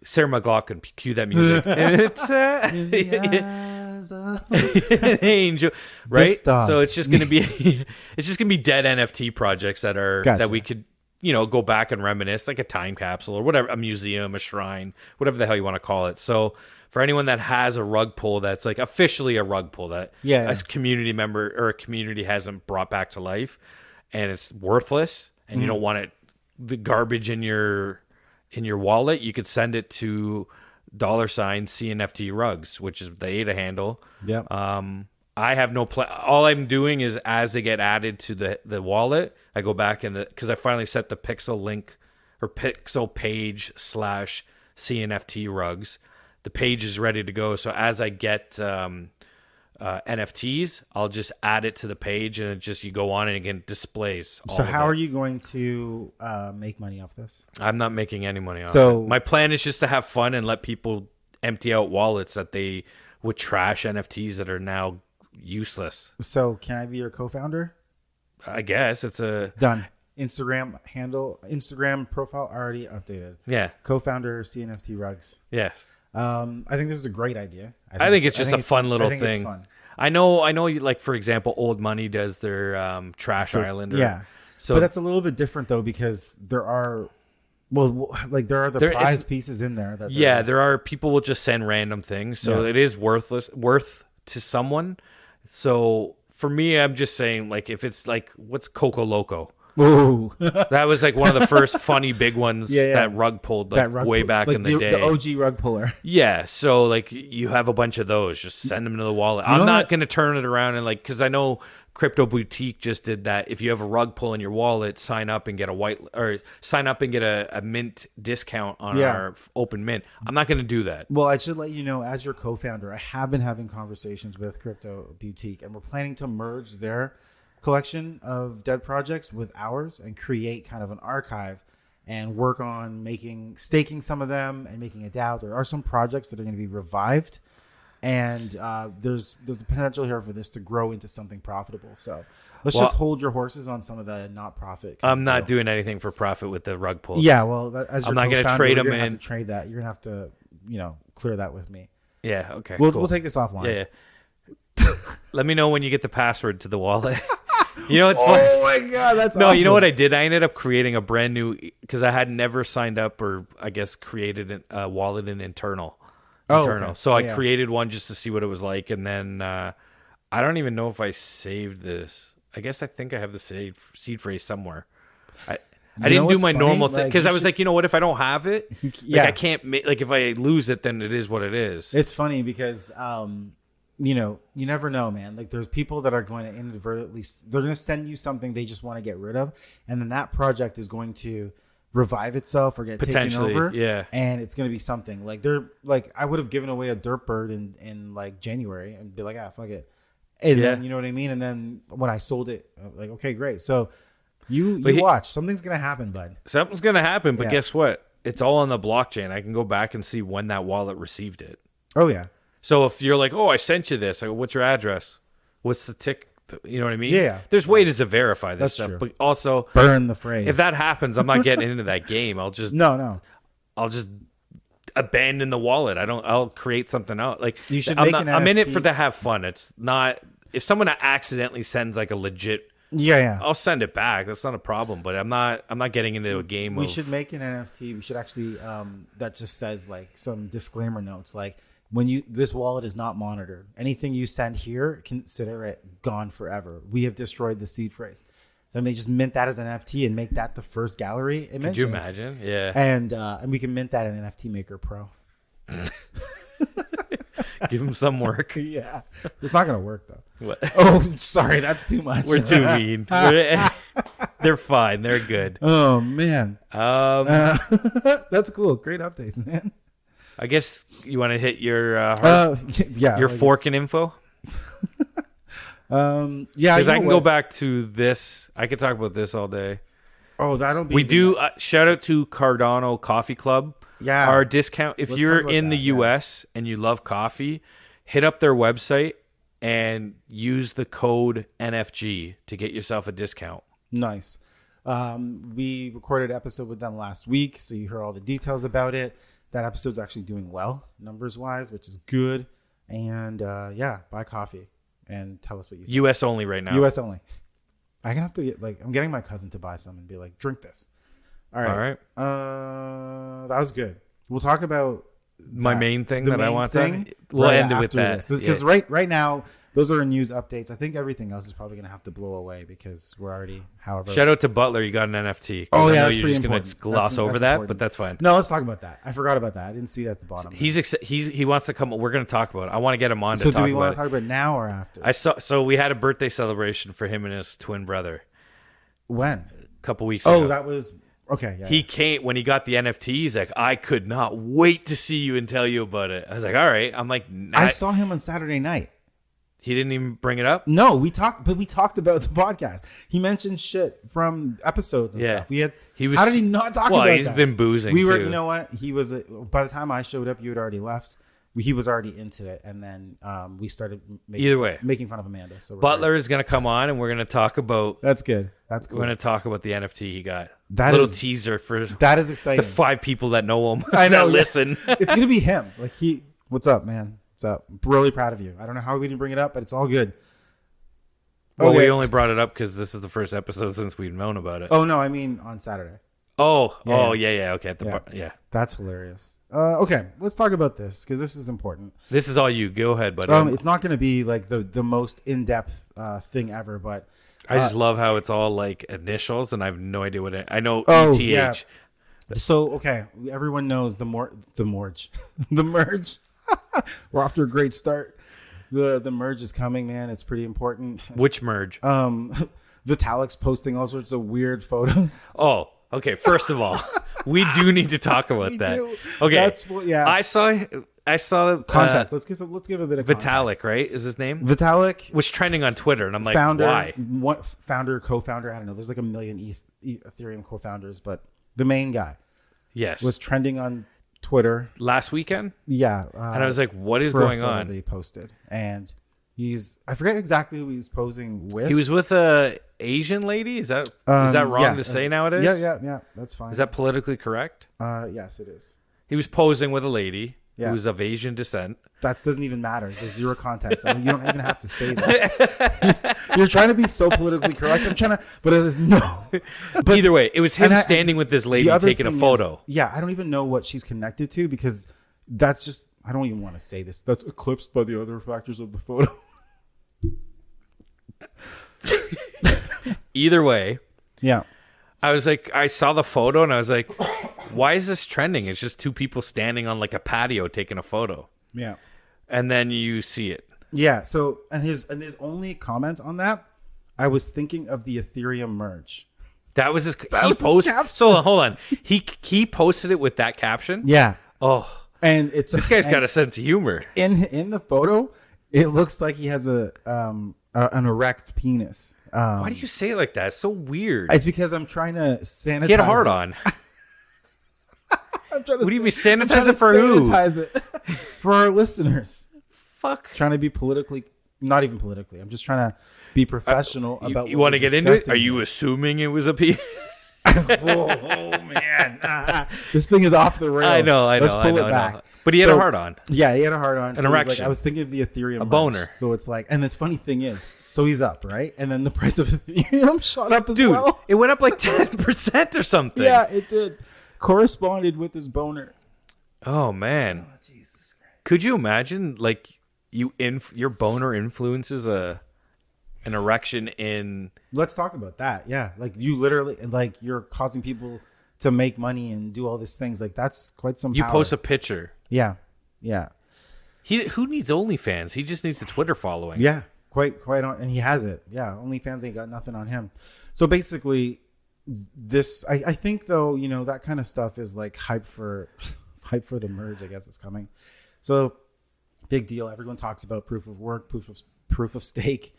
B: Sarah McLachlan. Cue that music. And it's angel, right? So it's just going to be dead NFT projects that we could. Go back and reminisce, like a time capsule or whatever, a museum, a shrine, whatever the hell you want to call it. So for anyone that has a rug pull that's like officially a rug pull that a community member or a community hasn't brought back to life and it's worthless and you don't want the garbage in your wallet, you could send it to $CNFT Rugs, which is the ADA handle.
A: Yeah.
B: I have no plan. All I'm doing is as they get added to the wallet, I go back because I finally set the Pixel link or Pixel Page / CNFT Rugs. The page is ready to go. So as I get NFTs, I'll just add it to the page and you go on and again displays.
A: So how are you going to make money off this?
B: I'm not making any money off it. My plan is just to have fun and let people empty out wallets that they would trash NFTs that are now useless.
A: So can I be your co-founder?
B: I guess it's
A: done. Instagram profile already updated.
B: Yeah.
A: Co-founder CNFT Rugs.
B: Yes.
A: I think this is a great idea.
B: I think it's just a fun little thing.
A: It's fun.
B: I know. Like for example, Old Money does their Trash Island.
A: But that's a little bit different though because there are. Well, like there are the prize pieces in there.
B: There are people will just send random things, so it is worth to someone. So for me, I'm just saying, like, if it's like, what's Coco Loco?
A: Ooh.
B: That was like one of the first funny big ones that rug pulled way back in the day.
A: The OG rug puller.
B: Yeah. So like you have a bunch of those, just send them to the wallet. I'm not going to turn it around and like, cause I know Crypto Boutique just did that. If you have a rug pull in your wallet, sign up and get a mint discount on our open mint. I'm not going to do that.
A: Well, I should let you know, as your co-founder, I have been having conversations with Crypto Boutique, and we're planning to merge their collection of dead projects with ours and create kind of an archive and work on staking some of them and making a DAO. There are some projects that are going to be revived. And there's a potential here for this to grow into something profitable. So let's just hold your horses on some of the not profit.
B: I'm not doing anything for profit with the rug pulls.
A: Yeah, well, as
B: I'm not going to trade them in.
A: Have to trade that. You're going to have to, clear that with me.
B: Yeah. Okay.
A: We'll take this offline.
B: Yeah. Let me know when you get the password to the wallet. It's
A: oh my god, that's awesome.
B: You know what I did? I ended up creating a brand new because I had never signed up or I guess created a wallet in internal.
A: Okay.
B: So I created one just to see what it was like, and then I don't even know if I saved this. I guess I think I have the seed phrase somewhere. I didn't do my normal thing because I was like, you know what? If I don't have it,
A: yeah,
B: I can't like if I lose it, then it is what it is.
A: It's funny because you never know, man. Like there's people that are going to inadvertently, they're going to send you something they just want to get rid of, and then that project is going to revive itself or get taken over.
B: Yeah,
A: and it's going to be something like they're like I would have given away a dirt bird in like January and be like, fuck it, and then you know what I mean. And then when I sold it, like okay, great. So you watch, something's going to happen, bud.
B: Something's going to happen, but guess what? It's all on the blockchain. I can go back and see when that wallet received it.
A: Oh yeah.
B: So if you're like, oh, I sent you this, I go, what's your address? What's the tick? You know what I mean?
A: Yeah.
B: There's ways to verify this stuff,
A: true.
B: but also
A: burn the phrase.
B: If that happens, I'm not getting into that game. I'll just I'll just abandon the wallet. I'll create something out. Like
A: you should.
B: I'm in it for to have fun. It's not if someone accidentally sends like a legit.
A: Yeah.
B: I'll send it back. That's not a problem. But I'm not getting into a game.
A: We should make an NFT. We should actually that just says like some disclaimer notes like. This wallet is not monitored. Anything you send here, consider it gone forever. We have destroyed the seed phrase. So they just mint that as an NFT and make that the first gallery image.
B: Could you imagine? Yeah.
A: And we can mint that in NFT Maker Pro.
B: Give them some work.
A: Yeah. It's not going to work though.
B: What?
A: Oh, sorry. That's too much.
B: We're too mean. They're fine. They're good.
A: Oh, man. That's cool. Great updates, man.
B: I guess you want to hit your
A: your
B: forking info. Because I can go back to this. I could talk about this all day.
A: Oh, that'll be.
B: We do shout out to Cardano Coffee Club.
A: Yeah,
B: our discount. If you're in the US and you love coffee, hit up their website and use the code NFG to get yourself a discount.
A: Nice. We recorded an episode with them last week, so you heard all the details about it. That episode's actually doing well, numbers-wise, which is good. And, buy coffee and tell us what you think.
B: U.S. only right now.
A: U.S. only. I'm going to have to get, I'm getting my cousin to buy some and be like, drink this. All right. That was good. We'll talk about
B: my main thing that I want to. We'll end it with that.
A: Because right now, those are news updates. I think everything else is probably going to have to blow away because we're already, however.
B: Shout out to Butler. You got an NFT.
A: Oh, yeah.
B: I know you're just going to gloss over that, important. But that's fine.
A: No, let's talk about that. I forgot about that. I didn't see that at the bottom.
B: He wants to come. We're going to talk about it. I want to get him on to
A: talk
B: talk about it. So do we want
A: to talk about it now or after?
B: So we had a birthday celebration for him and his twin brother.
A: When?
B: A couple weeks ago.
A: Oh, that was. Okay. Yeah,
B: he came when he got the NFT. He's like, I could not wait to see you and tell you about it. I was like, all right. I'm like,
A: I saw him on Saturday night.
B: He didn't even bring it up?
A: No, we talked about the podcast. He mentioned shit from episodes and stuff. How did he not talk about that?
B: Well, he's been boozing too.
A: You know what? He was, by the time I showed up, you had already left. He was already into it. And then we started making fun of Amanda. So
B: Butler is going to come on and we're going to talk about.
A: That's good. That's cool.
B: We're going to talk about the NFT he got. Teaser for.
A: That is exciting.
B: The 5 people that know him.
A: I know.
B: Listen.
A: It's going to be him. Like what's up, man? Up. I'm really proud of you. I don't know how we didn't bring it up, but it's all good.
B: Well, we only brought it up because this is the first episode since we've known about it.
A: Oh, no, I mean on Saturday.
B: Yeah. Okay.
A: That's hilarious. Okay, let's talk about this because this is important.
B: This is all you. Go ahead, buddy.
A: It's not going to be like the most in-depth thing ever, but
B: I just love how it's all like initials, and I have no idea what I know. ETH. Yeah.
A: So okay, everyone knows the merge. The merge. We're off to a great start. The merge is coming, man. It's pretty important.
B: Which merge?
A: Vitalik's posting all sorts of weird photos.
B: Oh, okay. First of all, we do need to talk about that.
A: Do.
B: Okay. I saw
A: context. Let's give a bit of context.
B: Vitalik, right? Is his name?
A: Vitalik
B: was trending on Twitter, and I'm like, why?
A: Co-founder. I don't know. There's like a million Ethereum co-founders, but the main guy, was trending on Twitter
B: last weekend.
A: Yeah,
B: and I was like, "What is going on?"
A: They posted, and I forget exactly who he was posing with.
B: He was with a Asian lady. Is that wrong to say nowadays?
A: Yeah. That's fine.
B: Is that politically correct?
A: Yes, it is.
B: He was posing with a lady who was of Asian descent.
A: That doesn't even matter. There's zero context. I mean, you don't even have to say that. You're trying to be so politically correct. I'm trying to, but there's no.
B: But either way, it was him standing with this lady taking a photo.
A: I don't even know what she's connected to because that's just. I don't even want to say this. That's eclipsed by the other factors of the photo.
B: Either way, I was like, I saw the photo and I was like, why is this trending? It's just two people standing on like a patio taking a photo.
A: Yeah.
B: And then you see it.
A: Yeah. So, and his only comment on that, I was thinking of the Ethereum merge.
B: That was his. So hold on. He posted it with that caption.
A: Yeah.
B: Oh,
A: and it's
B: this guy's got a sense of humor.
A: In the photo, it looks like he has an erect penis.
B: Why do you say it like that? It's so weird.
A: It's because I'm trying to sanitize.
B: He had a hard on.
A: What do
B: you mean sanitize it for who?
A: Sanitize it for our listeners.
B: Fuck.
A: Trying to be not even politically. I'm just trying to be professional about.
B: You want to get into it? Are you assuming it was a penis?
A: oh man, this thing is off the rails.
B: I know. Let's pull it back. But he had a hard on.
A: Yeah, he had a hard on.
B: An erection.
A: I was thinking of the Ethereum.
B: A boner.
A: So it's like, and the funny thing is, so he's up, right? And then the price of Ethereum shot up as well.
B: Dude, it went up like 10% or something.
A: Yeah, it did. Corresponded with his boner.
B: Oh man.
A: Oh, Jesus Christ.
B: Could you imagine like your boner influences an erection in...
A: Let's talk about that. Yeah. Like you literally, like you're causing people to make money and do all these things. Like that's quite some
B: You
A: power.
B: post a picture.
A: Yeah. Yeah.
B: Who needs OnlyFans? He just needs the Twitter following.
A: Yeah. Quite on. And he has it. Yeah. OnlyFans ain't got nothing on him. So basically this, I think though, that kind of stuff is like hype for the merge, I guess it's coming. So big deal. Everyone talks about proof of work, proof of stake,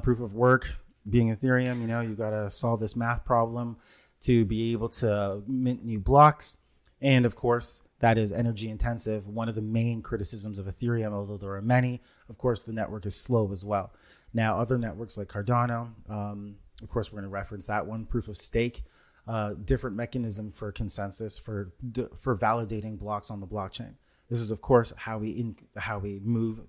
A: proof of work being Ethereum. You got to solve this math problem to be able to mint new blocks. And of course, that is energy intensive. One of the main criticisms of Ethereum, although there are many, of course, the network is slow as well. Now, other networks like Cardano, of course, we're going to reference that one, proof of stake, different mechanism for consensus for validating blocks on the blockchain. This is, of course, how we move,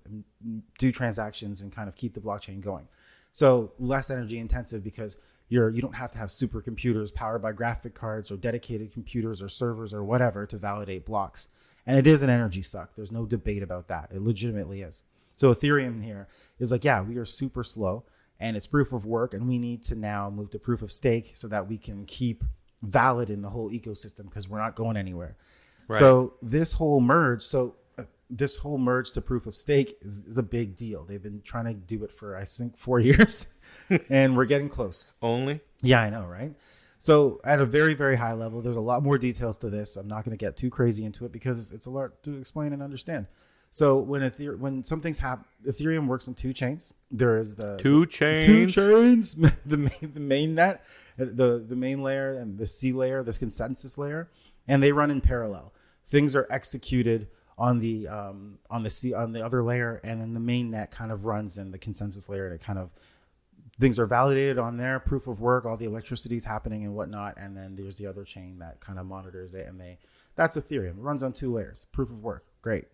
A: do transactions, and kind of keep the blockchain going. So less energy intensive because you don't have to have supercomputers powered by graphic cards or dedicated computers or servers or whatever to validate blocks. And it is an energy suck. There's no debate about that. It legitimately is. So Ethereum here is like, yeah, we are super slow and it's proof of work. And we need to now move to proof of stake so that we can keep valid in the whole ecosystem because we're not going anywhere. Right. So this whole merge to proof of stake is a big deal. They've been trying to do it for, I think, 4 years and we're getting close.
B: Only? Yeah,
A: I know, right? So at a very, very high level, there's a lot more details to this. I'm not going to get too crazy into it because it's a lot to explain and understand. So when something's happened, Ethereum works in two chains. There is the
B: two chains,
A: the main net, the main layer, and the C layer, this consensus layer, and they run in parallel. Things are executed on the other layer, and then the main net kind of runs in the consensus layer, and it kind of things are validated on there, proof of work, all the electricity is happening and whatnot, and then there's the other chain that kind of monitors it, and that's Ethereum. It runs on two layers, proof of work, great.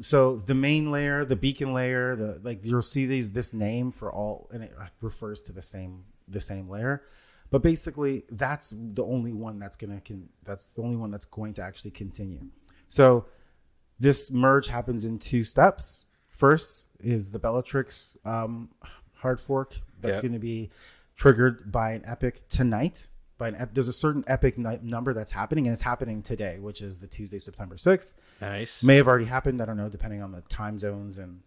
A: So the main layer, the beacon layer, you'll see this name for all, and it refers to the same layer. But basically, that's the only one that's going to actually continue. So this merge happens in two steps. First is the Bellatrix hard fork that's going to be triggered by an epic tonight. There's a certain epic number that's happening, and it's happening today, which is the Tuesday, September 6th.
B: Nice.
A: May have already happened. I don't know, depending on the time zones and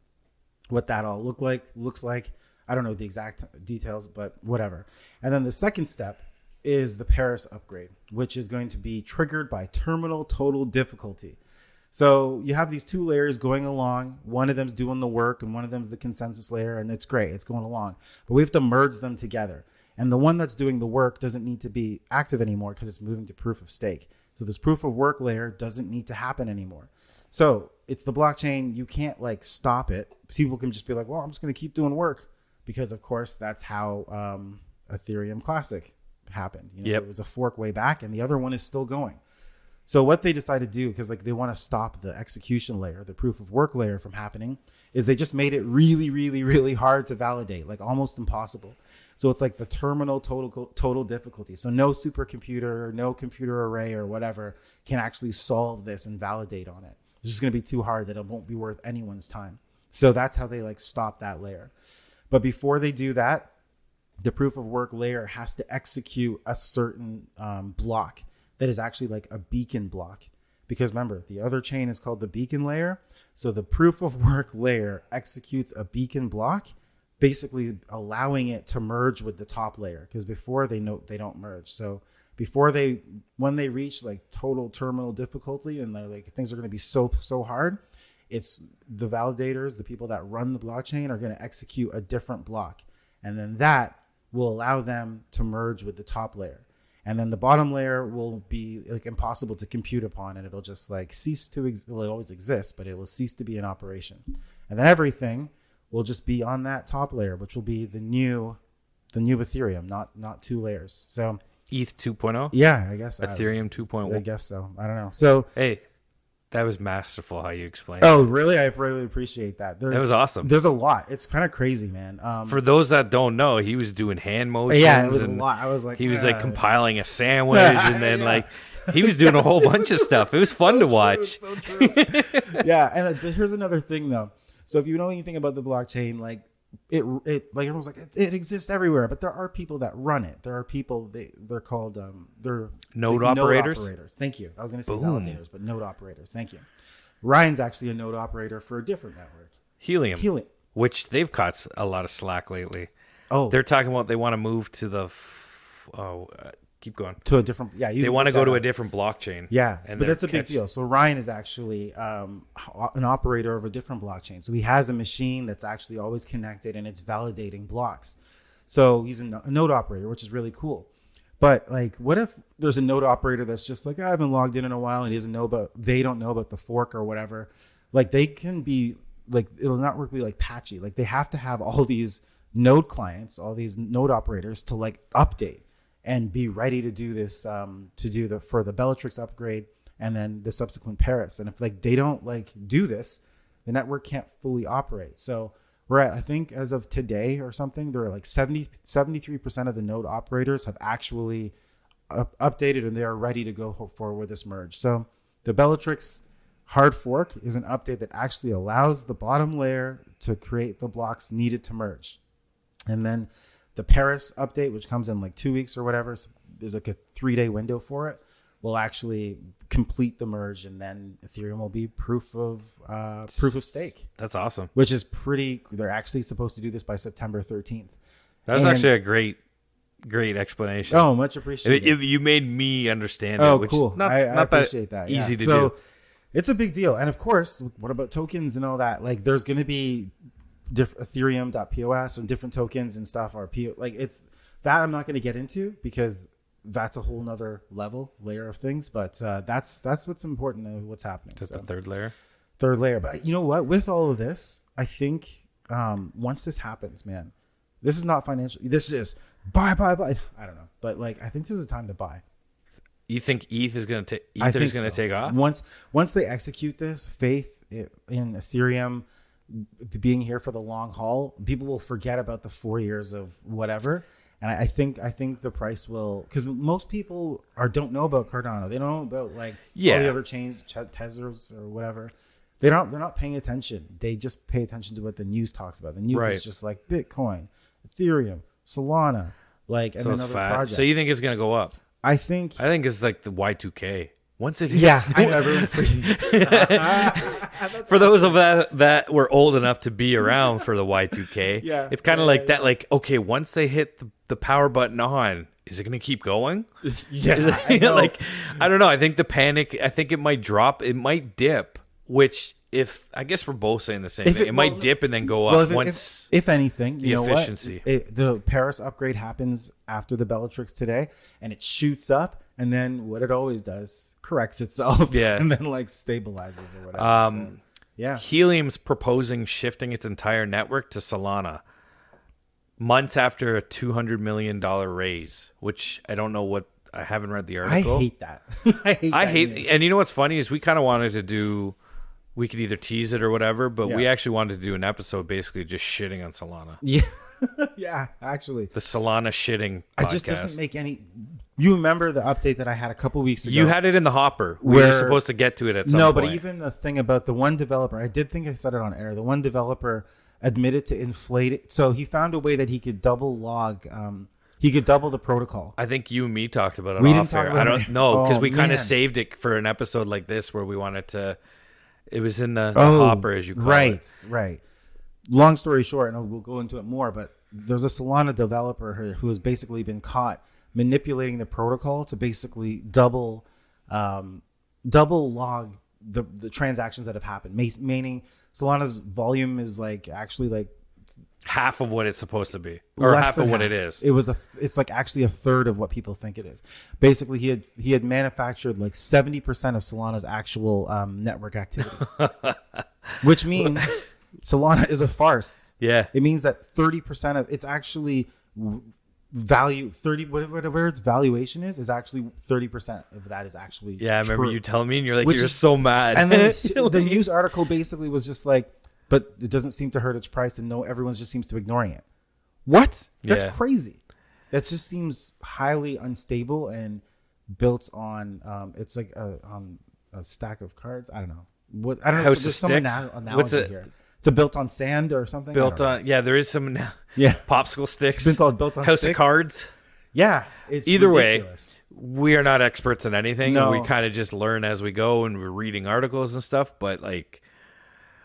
A: what that all looks like. I don't know the exact details, but whatever. And then the second step is the Paris upgrade, which is going to be triggered by terminal total difficulty. So you have these two layers going along. One of them's doing the work, and one of them's the consensus layer, and it's great. It's going along. But we have to merge them together. And the one that's doing the work doesn't need to be active anymore because it's moving to proof of stake. So this proof of work layer doesn't need to happen anymore. So it's the blockchain. You can't stop it. People can just be like, well, I'm just going to keep doing work because, of course, that's how Ethereum Classic happened. It was a fork way back, and the other one is still going. So what they decided to do, because they want to stop the execution layer, the proof of work layer from happening, is they just made it really, really, really hard to validate, almost impossible. So it's the terminal total difficulty. So no supercomputer, no computer array or whatever can actually solve this and validate on it. It's just going to be too hard that it won't be worth anyone's time. So that's how they stop that layer. But before they do that, the proof of work layer has to execute a certain block that is actually like a beacon block. Because remember, the other chain is called the beacon layer. So the proof of work layer executes a beacon block, basically allowing it to merge with the top layer. Because before they don't merge. So when they reach like total terminal difficulty and they're like things are going to be so hard, it's the validators, the people that run the blockchain are going to execute a different block. And then that will allow them to merge with the top layer. And then the bottom layer will be like impossible to compute upon, and it'll just like cease to it always exists, but it will cease to be in operation. And then everything will just be on that top layer, which will be the new Ethereum, not 2 layers. So
B: ETH 2.0?
A: Yeah, I guess.
B: Ethereum 2.1?
A: I guess so. I don't know. So
B: hey, that was masterful how you explained
A: it. Oh,
B: it.
A: really? I really appreciate that.
B: That was awesome.
A: There's a lot. It's kind of crazy, man.
B: For those that don't know, he was doing hand motions.
A: Yeah, it was a lot. I was like,
B: he was like compiling a sandwich, and then like he was doing a whole bunch of stuff. It was fun to watch.
A: So true. Yeah, and here's another thing though. So if you know anything about the blockchain, like it like everyone's like it exists everywhere, but there are people that run it. There are people they're called they're
B: node
A: operators.
B: operators.
A: Thank you. I was going to say validators, but node operators. Thank you. Ryan's actually a node operator for a different network,
B: Helium, which they've caught a lot of slack lately.
A: Oh,
B: they're talking about they want to move to the keep going
A: to a different. Yeah,
B: they want to go to a different blockchain.
A: Yeah, but that's a big deal. So Ryan is actually an operator of a different blockchain. So he has a machine that's actually always connected and it's validating blocks. So he's a node operator, which is really cool. But like, what if there's a node operator that's just like, I haven't logged in a while and they don't know about the fork or whatever. Like they can be like, it'll not be like patchy. Like they have to have all these node clients, all these node operators to like update and be ready to do this, for the Bellatrix upgrade and then the subsequent Paris. And if like they don't like do this, the network can't fully operate. So we're at, I think as of today or something, there are like 73% of the node operators have actually updated and they are ready to go forward with this merge. So the Bellatrix hard fork is an update that actually allows the bottom layer to create the blocks needed to merge. And then the Paris update, which comes in like 2 weeks or whatever, so there's like a 3-day window for it, will actually complete the merge, and then Ethereum will be proof of stake.
B: That's awesome.
A: Which is pretty. They're actually supposed to do this by September 13th.
B: That was actually a great explanation.
A: Oh, much appreciated.
B: You made me understand it.
A: Oh,
B: which
A: cool. I appreciate that.
B: Easy to do.
A: So it's a big deal. And of course, what about tokens and all that? Like, there's going to be Ethereum.pos and different tokens and stuff. It's that I'm not going to get into because that's a whole nother layer of things. But that's what's important to what's happening.
B: Just the third layer.
A: But you know what? With all of this, I think once this happens, man, this is not financial. This is buy. I don't know, but like I think this is time to buy.
B: You think ETH is going to take off
A: once they execute this? Faith in Ethereum being here for the long haul, people will forget about the 4 years of whatever. And I think the price will, because most people don't know about Cardano. They don't know about all the other chains, Tezos or whatever. They're not paying attention. They just pay attention to what the news talks about. The news is just like Bitcoin, Ethereum, Solana, and then other projects.
B: So you think it's gonna go up?
A: I think it's
B: like the Y2K. Once it hits,
A: I know everyone's freezing.
B: For those of that were old enough to be around for the Y2K, it's kind of like that. Like, okay, once they hit the power button on, is it going to keep going?
A: I
B: don't know. I think the panic. I think it might drop. It might dip. Which, if I guess we're both saying the same thing, it might dip and then go up once.
A: If anything,
B: the efficiency.
A: The Paris upgrade happens after the Bellatrix today, and it shoots up, and then what it always does. Corrects itself, and then stabilizes or whatever.
B: Helium's proposing shifting its entire network to Solana months after a $200 million raise, which I don't know what. I haven't read the article.
A: I hate that.
B: I hate, and you know what's funny is we kind of wanted to do. We could either tease it or whatever, but we actually wanted to do an episode basically just shitting on Solana.
A: Yeah, yeah, actually,
B: the Solana shitting podcast.
A: It just doesn't make any. You remember the update that I had a couple weeks ago?
B: You had it in the hopper. We were supposed to get to it at some point.
A: No, but even the thing about the one developer, I did think I said it on air. The one developer admitted to inflate it. So he found a way that he could double log. He could double the protocol.
B: I think you and me talked about it.
A: We didn't talk about it.
B: I don't know because we kind of
A: man.
B: saved it for an episode like this where we wanted to. It was in the hopper, as you call it.
A: Right. Long story short, and we'll go into it more, but there's a Solana developer who has basically been caught manipulating the protocol to basically double log the transactions that have happened. Meaning Solana's volume is like actually like
B: half of what it's supposed to be, or half of what it is.
A: It's like actually a third of what people think it is. Basically, he had manufactured like 70% of Solana's actual network activity, which means Solana is a farce.
B: Yeah,
A: it means that 30% of it's actually value 30 whatever its valuation is actually 30% of that is actually
B: I remember
A: true.
B: You telling me, and you're like, you're so mad.
A: And then the news article basically was just like, but it doesn't seem to hurt its price, and everyone just seems to ignoring it. What? That's crazy. That just seems highly unstable and built on it's like a stack of cards. I don't know what. I don't know. There's some analogy here. It's built on sand or something.
B: Built on there is some popsicle sticks.
A: It's been called built on
B: House
A: sticks.
B: of Cards.
A: Yeah, it's
B: either
A: ridiculous.
B: Way. We are not experts in anything.
A: No.
B: We kind of just learn as we go, and we're reading articles and stuff. But like.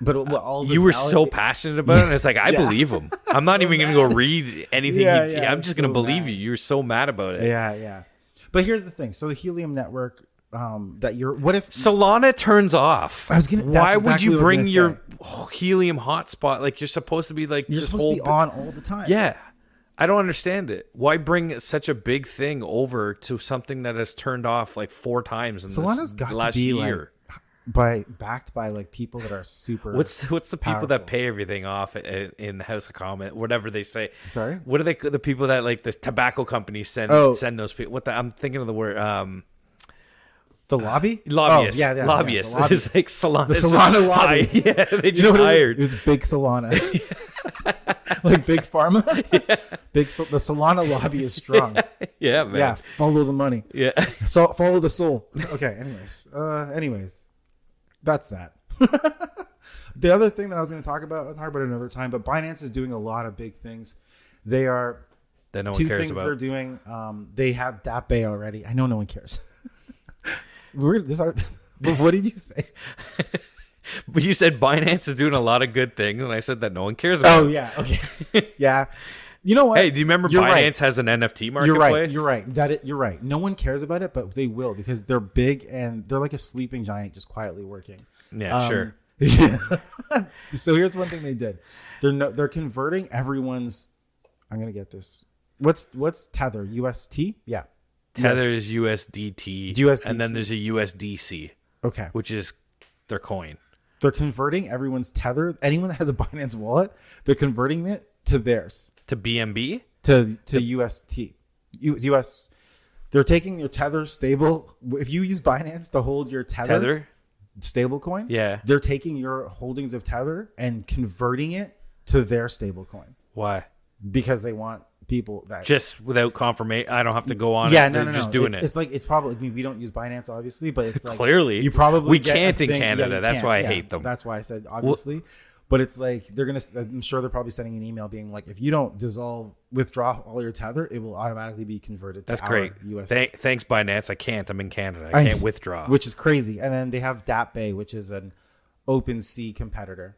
A: But all
B: you were so passionate about it, and it's like, I believe him. I'm not even going to go read anything. I'm just going to believe you. You're so mad about it.
A: Yeah. But here's the thing. So the Helium network, what if
B: Solana turns off? Why would you bring your Helium hotspot? Like, you're supposed to be like,
A: you're supposed to be on all the time.
B: Yeah. I don't understand it. Why bring such a big thing over to something that has turned off like 4 times in
A: Solana's
B: this last year?
A: Backed by like people that are super.
B: What's the people
A: powerful.
B: that pay everything off in the House of Comment, whatever they say?
A: Sorry,
B: what are they? The people that like the tobacco companies send those people. I'm thinking of the word.
A: The lobby?
B: Lobbyists.
A: Yeah,
B: lobbyists.
A: Yeah,
B: It's like Solana.
A: The Solana lobby.
B: Yeah, they just hired.
A: It was big Solana. Like big pharma. Yeah. The Solana lobby is strong.
B: Yeah, man.
A: Yeah, follow the money.
B: Yeah.
A: So follow the soul. Okay. Anyways, that's that. The other thing that I was going to talk about another time, but Binance is doing a lot of big things. They are
B: that no one
A: two
B: cares
A: things
B: about.
A: they're doing. They have DAP Bay already. I know no one cares. What did you say?
B: But you said Binance is doing a lot of good things, and I said that no one cares about.
A: Oh yeah, okay, yeah. You know what?
B: Hey, do you remember Binance has an NFT marketplace?
A: You're right. You're right. No one cares about it, but they will because they're big and they're like a sleeping giant, just quietly working.
B: Yeah, sure.
A: So here's one thing they did. They're converting everyone's. I'm gonna get this. What's Tether? UST? Yeah.
B: Tether is USDT, and then there's a USDC.
A: Okay.
B: Which is their coin. They're
A: converting everyone's Tether. Anyone that has a Binance wallet, they're converting it to theirs.
B: To BNB?
A: To UST. US. They're taking your Tether stable. If you use Binance to hold your Tether stable coin, they're taking your holdings of Tether and converting it to their stable coin.
B: Why?
A: Because they want people that
B: just without confirmation. I don't have to go on.
A: No.
B: Just doing it.
A: It's like it's probably. I mean, we don't use Binance obviously, but it's like
B: clearly
A: you probably
B: we can't in Canada. That's why I hate them.
A: That's why I said obviously. But it's like they're gonna. I'm sure they're probably sending an email being like, if you don't withdraw all your Tether, it will automatically be converted to
B: great.
A: US.
B: Thanks, Binance. I can't. I'm in Canada. I can't withdraw.
A: Which is crazy. And then they have DAP Bay, which is an OpenSea competitor,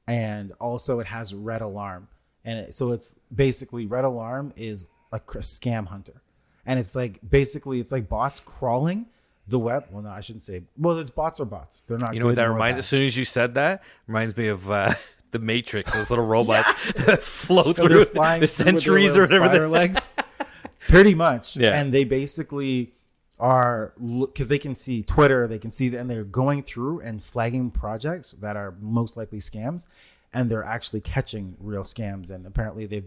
A: and also it has Red Alarm, and so it's basically Red Alarm is a scam hunter, and it's like basically it's like bots crawling the web. Well, no, I shouldn't say. Well, it's bots are bots. They're not.
B: You know what that reminds? As soon as you said that, reminds me of the Matrix. Those little robots that flow through the centuries or whatever.
A: Their legs, pretty much.
B: Yeah.
A: And they basically are because they can see Twitter, they can see, and they're going through and flagging projects that are most likely scams, and they're actually catching real scams. And apparently, they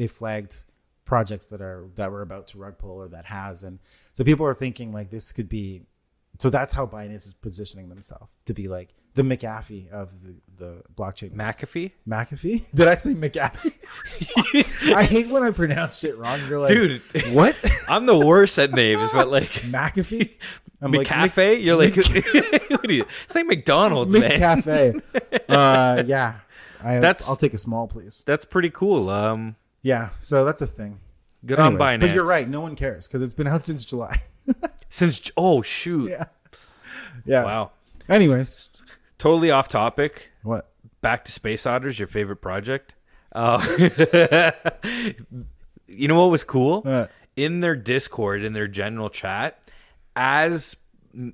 A: flagged projects that were about to rug pull or that has, and so people are thinking like this could be. So that's how Binance is positioning themselves to be like the McAfee of the blockchain. McAfee? Did I say McAfee? I hate when I pronounce shit wrong. You're like,
B: dude,
A: what?
B: I'm the worst at names, but like
A: McAfee. I'm
B: McCafe. You're like, what are you? It's like McDonald's, man.
A: McCafe. Yeah. I'll take a small, please.
B: That's pretty cool.
A: Yeah, so that's a thing.
B: Good on Binance.
A: But you're right. No one cares because it's been out since July.
B: Shoot.
A: Yeah.
B: Wow.
A: Anyways.
B: Totally off topic.
A: What?
B: Back to Space Otters, your favorite project. You know what was cool? In their Discord, in their general chat, as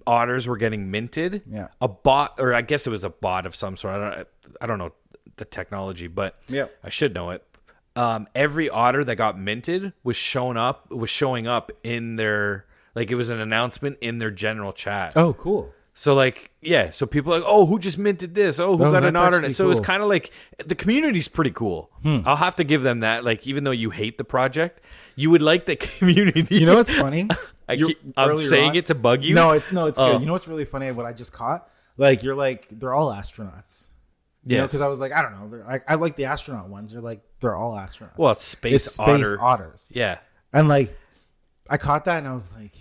B: Otters were getting minted, a bot, or I guess it was a bot of some sort. I don't know the technology, but I should know it. Every Otter that got minted was showing up in their, like, it was an announcement in their general chat.
A: Oh, cool.
B: So so people are like, oh, who just minted this? Oh, who got an Otter? So it's kind of like the community's pretty cool. I'll have to give them that. Like, even though you hate the project, you would like the community.
A: You know what's funny?
B: I'm saying it to bug you.
A: No, it's good. You know what's really funny? What I just caught? Like, you're like, they're all astronauts. Yeah, because I was like, I don't know. I like the astronaut ones. They're all astronauts.
B: Well, it's space
A: otters.
B: Yeah,
A: and like, I caught that and I was like,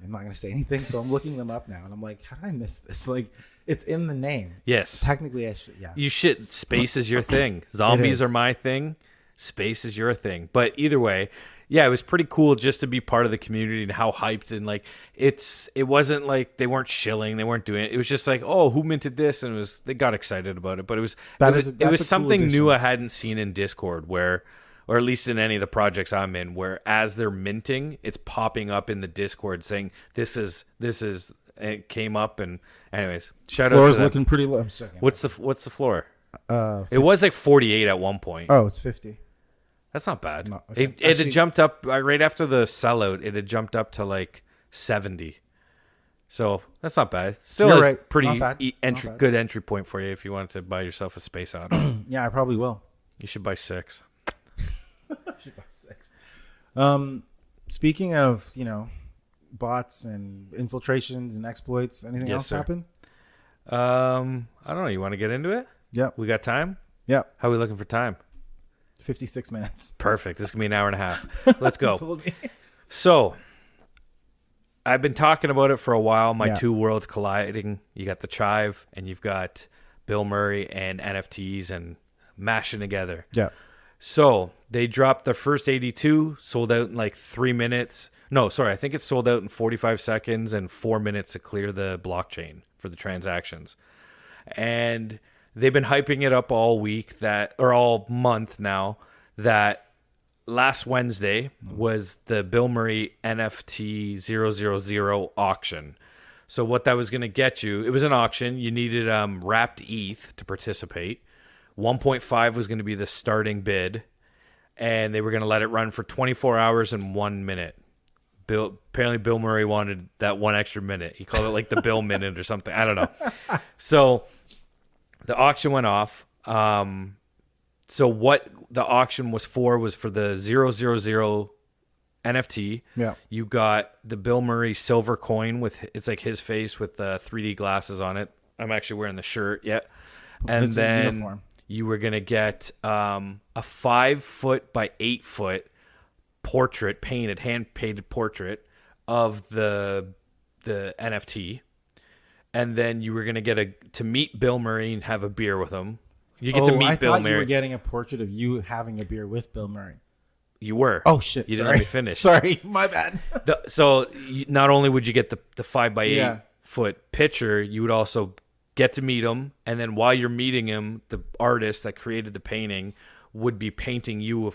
A: I'm not gonna say anything. So I'm looking them up now, and I'm like, how did I miss this? Like, it's in the name.
B: Yes,
A: technically I should. Yeah,
B: you should. Space is your thing. Zombies are my thing. Space is your thing. But either way, yeah, it was pretty cool just to be part of the community and how hyped, and like it wasn't like they weren't shilling, they weren't doing it. It was just like, oh, who minted this? And they got excited about it. But it was something new I hadn't seen in Discord or at least in any of the projects I'm in, where as they're minting, it's popping up in the Discord saying this is and it came up. And anyways, shout out to
A: Floor's
B: them.
A: Looking pretty low.
B: What's the floor? It was like 48 at one point.
A: Oh, it's 50.
B: That's not bad.
A: No, okay.
B: It had jumped up right after the sellout. It had jumped up to like 70. So that's not bad. Still pretty good entry point for you if you wanted to buy yourself a Space Otter.
A: Yeah, I probably will.
B: You should buy 6.
A: Speaking of, bots and infiltrations and exploits, anything else happen?
B: I don't know. You want to get into it?
A: Yep.
B: We got time?
A: Yep.
B: How are we looking for time?
A: 56 minutes.
B: Perfect. This is going to be an hour and a half. Let's go. So, I've been talking about it for a while. My two worlds colliding. You got the Chive and you've got Bill Murray and NFTs and mashing together.
A: Yeah.
B: So, they dropped their first 82, sold out in like 3 minutes. No, sorry. I think it's sold out in 45 seconds and 4 minutes to clear the blockchain for the transactions. And they've been hyping it up all week all month now, that last Wednesday was the Bill Murray NFT 000 auction. So what that was going to get you, it was an auction. You needed wrapped ETH to participate. 1.5 was going to be the starting bid, and they were going to let it run for 24 hours and 1 minute. Apparently Bill Murray wanted that one extra minute. He called it like the Bill minute or something. I don't know. So the auction went off. So what the auction was for the 000 NFT. Yeah. You got the Bill Murray silver coin it's like his face with the 3D glasses on it. I'm actually wearing the shirt. Yeah. And then you were going to get a 5 foot by 8 foot portrait, hand painted portrait of the NFT. And then you were going to get to meet Bill Murray and have a beer with him. You get to meet Bill Murray.
A: You were getting a portrait of you having a beer with Bill Murray.
B: You were.
A: Oh, shit.
B: You didn't let me finish.
A: Sorry, my bad.
B: So not only would you get the 5 by 8 foot picture, you would also get to meet him. And then while you're meeting him, the artist that created the painting would be painting you a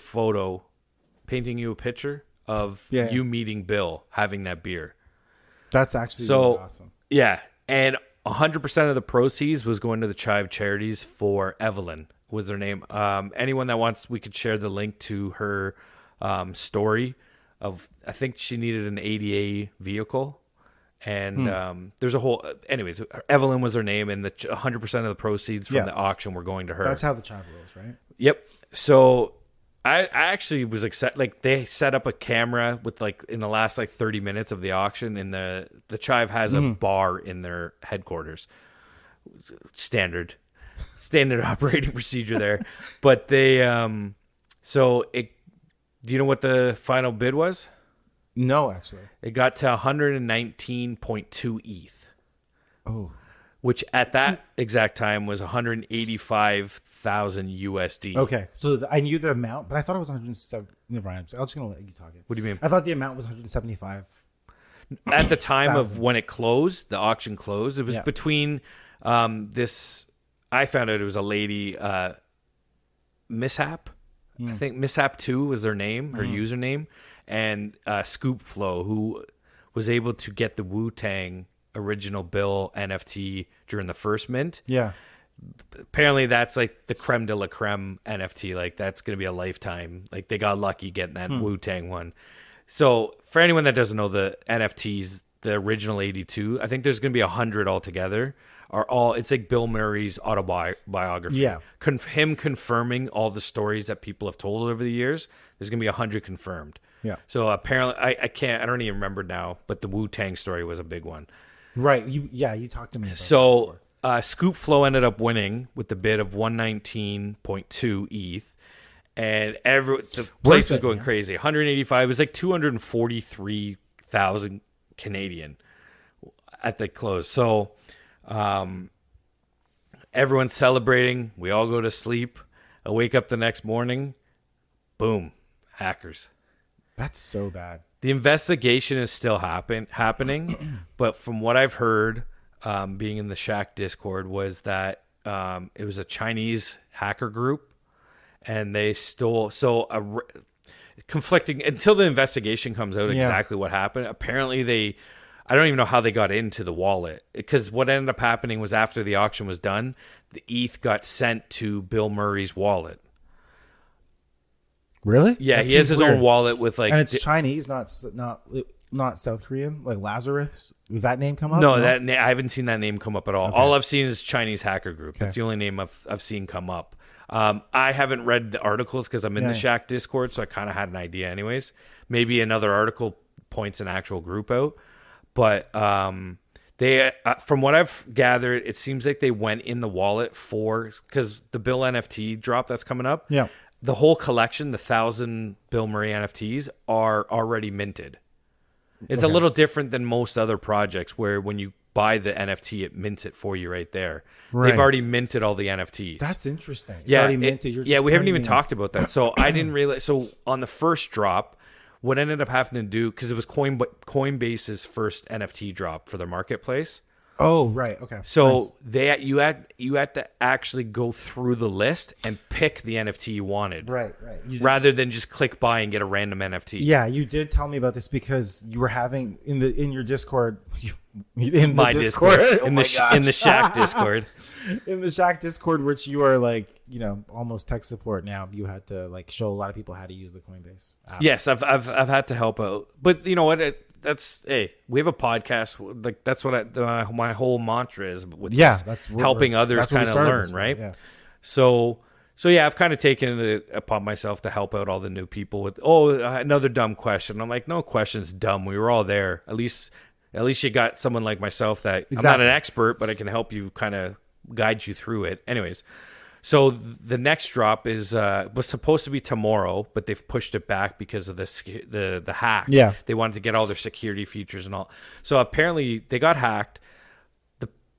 B: picture of you meeting Bill, having that beer.
A: That's actually really awesome.
B: Yeah. And 100% of the proceeds was going to the Chive charities for Evelyn, was their name. Anyone that wants, we could share the link to her story of, I think she needed an ADA vehicle. And there's a whole, anyways, Evelyn was her name, and 100% of the proceeds from the auction were going to her.
A: That's how the Chive rolls, right?
B: Yep. So I actually was excited. Like, they set up a camera with, like, in the last like 30 minutes of the auction, and the Chive has a bar in their headquarters. Standard operating procedure there. But they do you know what the final bid was?
A: No, actually.
B: It got to 119.2 ETH.
A: Oh.
B: Which at that exact time was 185 100,000 USD.
A: Okay, so I knew the amount, but I thought it was 107. Never mind. I'm just gonna let you talk it.
B: What do you mean?
A: I thought the amount was 175.
B: At the time of when it closed, the auction closed, it was between this. I found out it was a lady, Mishap. I think Mishap 2 was their name, her username, and Scoop Flow, who was able to get the Wu-Tang original Bill NFT during the first mint.
A: Yeah.
B: Apparently that's like the creme de la creme NFT. Like that's going to be a lifetime. Like they got lucky getting that Wu-Tang one. So for anyone that doesn't know the NFTs, the original 82, I think there's going to be 100 altogether. It's like Bill Murray's autobiography.
A: Yeah.
B: Him confirming all the stories that people have told over the years. There's going to be 100 confirmed. Yeah. So apparently I don't even remember now, but the Wu-Tang story was a big one.
A: Right. You talked to me about
B: so Scoop Flow ended up winning with the bid of 119.2 ETH. And the place was going crazy. 185. It was like 243,000 Canadian at the close. So everyone's celebrating. We all go to sleep. I wake up the next morning. Boom. Hackers.
A: That's so bad.
B: The investigation is still happening. But from what I've heard, being in the Shack Discord, was that it was a Chinese hacker group. And they stole conflicting until the investigation comes out exactly what happened. Apparently I don't even know how they got into the wallet, because what ended up happening was after the auction was done, the ETH got sent to Bill Murray's wallet.
A: Really?
B: Yeah, that he has his own wallet with like,
A: and it's Chinese, not South Korean, like Lazarus. Was that name come up?
B: No, I haven't seen that name come up at all. Okay. All I've seen is Chinese hacker group. Okay. That's the only name I've seen come up. I haven't read the articles because I'm in the Shack Discord, so I kind of had an idea anyways. Maybe another article points an actual group out. But they, from what I've gathered, it seems like they went in the wallet because the Bill NFT drop that's coming up, the whole collection, the 1,000 Bill Murray NFTs, are already minted. It's a little different than most other projects where when you buy the NFT, it mints it for you right there. Right. They've already minted all the NFTs.
A: That's interesting. It's already minted.
B: We haven't even talked about that. So I didn't realize. So on the first drop, what ended up having to do, because it was Coinbase's first NFT drop for their marketplace.
A: Oh, right. Okay.
B: So nice. you had to actually go through the list and pick the NFT you wanted.
A: Right.
B: Rather than just click buy and get a random NFT.
A: Yeah, you did tell me about this because you were having in your Discord
B: in the Shack Discord.
A: In the Shack Discord, which you are like, almost tech support now, you had to like show a lot of people how to use the Coinbase app.
B: Yes, I've had to help out. But you know what? We have a podcast. Like that's what my whole mantra is with that's helping others kind of learn, right? Yeah. So I've kind of taken it upon myself to help out all the new people with another dumb question. I'm like, no question's dumb. We were all there. At least you got someone like myself that I'm not an expert, but I can help you kind of guide you through it. Anyways. So the next drop was supposed to be tomorrow, but they've pushed it back because of the hack. Yeah, they wanted to get all their security features and all. So apparently they got hacked.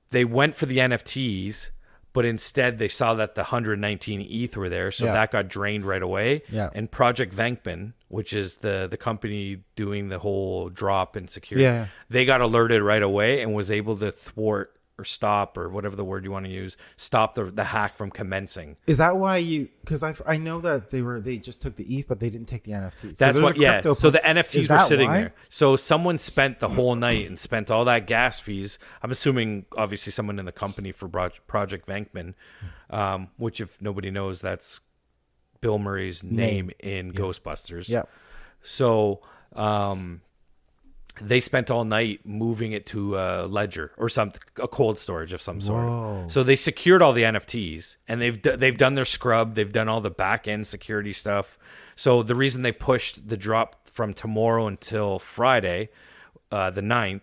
B: They went for the NFTs, but instead they saw that the 119 ETH were there, so that got drained right away. Yeah. And Project Venkman, which is the company doing the whole drop in security, they got alerted right away and was able to thwart or stop, or whatever the word you want to use, stop the hack from commencing.
A: Is that why because I know that they just took the ETH, but they didn't take the NFTs.
B: That's what, so the NFTs were sitting there. So someone spent the whole night and spent all that gas fees. I'm assuming, obviously, someone in the company for Project Venkman, which, if nobody knows, that's Bill Murray's name in Ghostbusters. Yeah. So, they spent all night moving it to a ledger or a cold storage of some sort. Whoa. So they secured all the NFTs, and they've done their scrub. They've done all the back end security stuff. So the reason they pushed the drop from tomorrow until Friday, the 9th,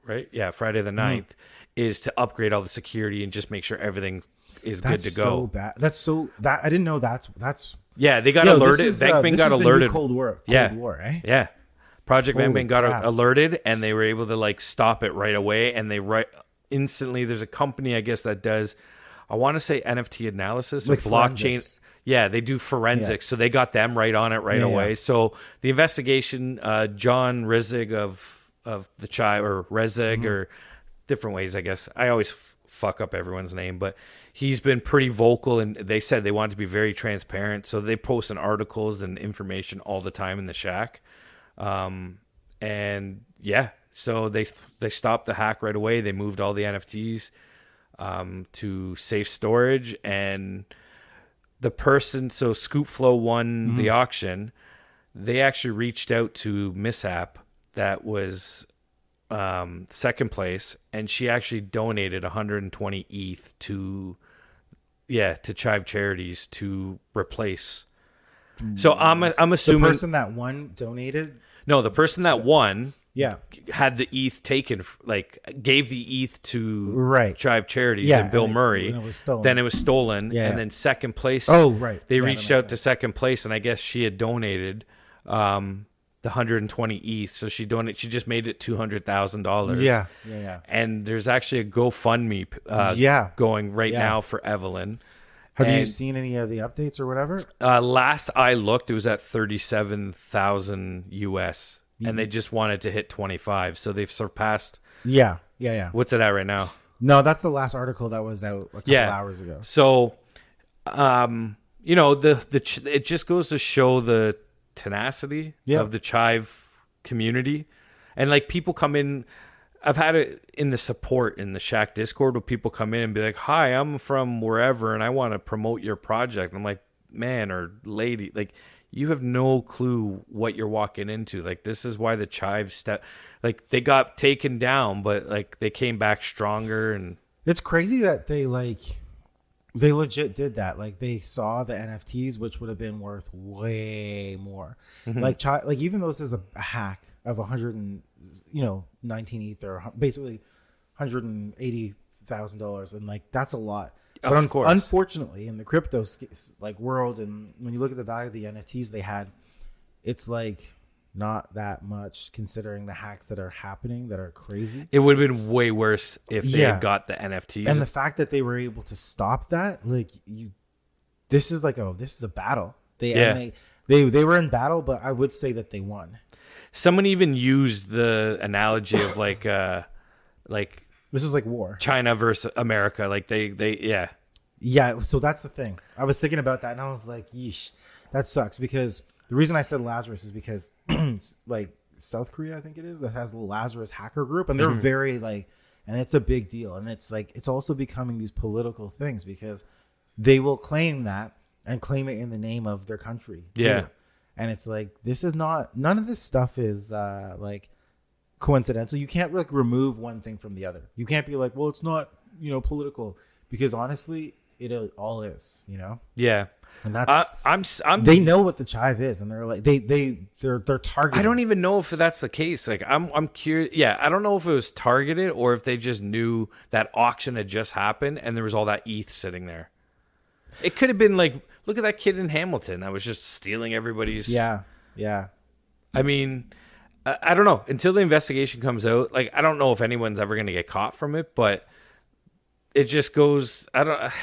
B: right? Yeah, Friday the 9th, is to upgrade all the security and just make sure everything is good to go.
A: That's so bad. I didn't know that's.
B: Yeah, they got alerted. Venkman got alerted.
A: Cold War, eh?
B: Yeah. Project Venkman got alerted, and they were able to like stop it right away. And instantly. There's a company, I guess, that does I want to say NFT analysis or
A: like
B: blockchain.
A: forensics.
B: Yeah, they do forensics, so they got them right on it right away. Yeah. So the investigation, John Rizig of the Chive, or Rezig, or different ways, I guess. I always fuck up everyone's name, but he's been pretty vocal, and they said they wanted to be very transparent, so they post in articles and information all the time in the shack. And yeah, so they stopped the hack right away. They moved all the NFTs to safe storage, and the person, so Scoopflow won the auction. They actually reached out to Mishap, that was second place, and she actually donated 120 ETH to Chive charities to replace. So I'm assuming
A: the person that won donated.
B: No, the person that won,
A: yeah,
B: had the ETH taken, like gave the ETH to Chive charities and Bill Murray. Then it was stolen, and then second place.
A: Oh, right.
B: They reached out to second place, and I guess she had donated the 120 ETH. So she just made it $200,000.
A: Yeah.
B: And there's actually a GoFundMe going right now for Evelyn.
A: Have you seen any of the updates or whatever?
B: Last I looked, it was at 37,000 US, and they just wanted to hit 25, so they've surpassed.
A: Yeah.
B: What's it at right now?
A: No, that's the last article that was out a couple hours ago.
B: So, it just goes to show the tenacity of the Chive community, and like people come in. I've had it in the support in the Shack Discord where people come in and be like, "Hi, I'm from wherever and I want to promote your project." And I'm like, "Man or lady, like you have no clue what you're walking into. Like this is why the Chive like they got taken down, but like they came back stronger." And
A: it's crazy that they legit did that. Like they saw the NFTs, which would have been worth way more. Like even though this is a hack of 19 ETH, or basically $180,000, and like that's a lot. But
B: of course,
A: unfortunately, in the crypto world, and when you look at the value of the NFTs they had, it's like not that much considering the hacks that are happening that are crazy.
B: It would have been way worse if they had got the NFTs,
A: and the fact that they were able to stop that, this is a battle. They were in battle, but I would say that they won.
B: Someone even used the analogy of like this
A: is like war,
B: China versus America. Like they.
A: So that's the thing. I was thinking about that, and I was like, yeesh, that sucks. Because the reason I said Lazarus is because like South Korea, I think it is, that has the Lazarus hacker group, and they're very and it's a big deal, and it's like it's also becoming these political things because they will claim that and claim it in the name of their country. Too. And it's like, this is none of this stuff is like coincidental. You can't like remove one thing from the other. You can't be like, well, it's not, political, because honestly, it all is,
B: Yeah.
A: And that's they know what the Chive is, and they're like they're targeted.
B: I don't even know if that's the case. Like I'm curious. Yeah, I don't know if it was targeted or if they just knew that auction had just happened and there was all that ETH sitting there. It could have been like, look at that kid in Hamilton that was just stealing everybody's.
A: Yeah.
B: I mean, I don't know. Until the investigation comes out, like I don't know if anyone's ever going to get caught from it, but it just goes. I don't.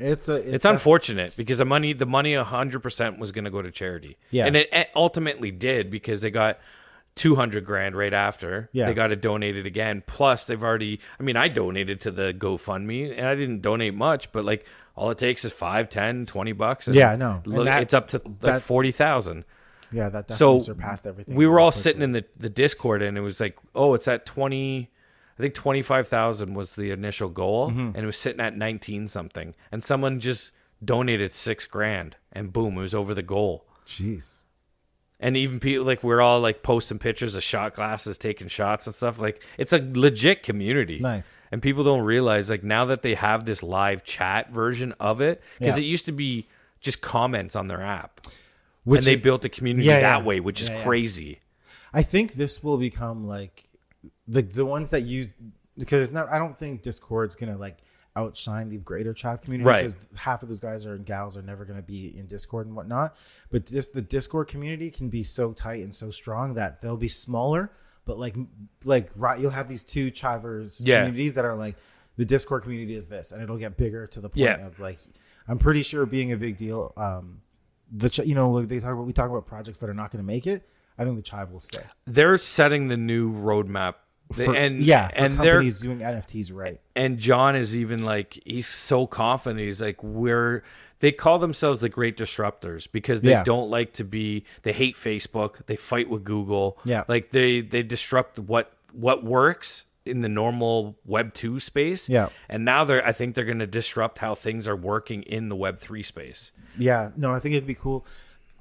B: It's unfortunate because the money 100% was going to go to charity.
A: Yeah,
B: and it ultimately did because they got $200,000 right after.
A: Yeah,
B: they got it donated again. Plus, they've already. I mean, I donated to the GoFundMe, and I didn't donate much, but like. All it takes is $5, $10, $20.
A: Yeah, I know.
B: Look, it's up to like 40,000.
A: Yeah, that definitely surpassed everything.
B: We were all sitting in the Discord, and it was like, oh, it's at 20. I think 25,000 was the initial goal, and it was sitting at 19 something. And someone just donated $6,000, and boom, it was over the goal.
A: Jeez.
B: And even people, like, we're all like posting pictures of shot glasses, taking shots and stuff. Like, it's a legit community.
A: Nice.
B: And people don't realize, like, now that they have this live chat version of it, because it used to be just comments on their app. And they built a community that way, which is crazy.
A: I think this will become like the ones that use, because I don't think Discord's going to like outshine the greater Chive community,
B: right?
A: Because half of those guys and gals are never going to be in Discord and whatnot. But the Discord community can be so tight and so strong that they'll be smaller, but like you'll have these two Chivers communities that are like the Discord community is this, and it'll get bigger to the point of like, I'm pretty sure being a big deal. We talk about projects that are not going to make it. I think the Chive will stay. They're
B: setting the new roadmap.
A: For companies doing NFTs right.
B: And John is even like, he's so confident. He's like, they call themselves the great disruptors because they don't like to be, they hate Facebook. They fight with Google.
A: Yeah.
B: Like they disrupt what works in the normal Web 2 space.
A: Yeah.
B: And now I think they're going to disrupt how things are working in the Web 3 space.
A: Yeah. No, I think it'd be cool.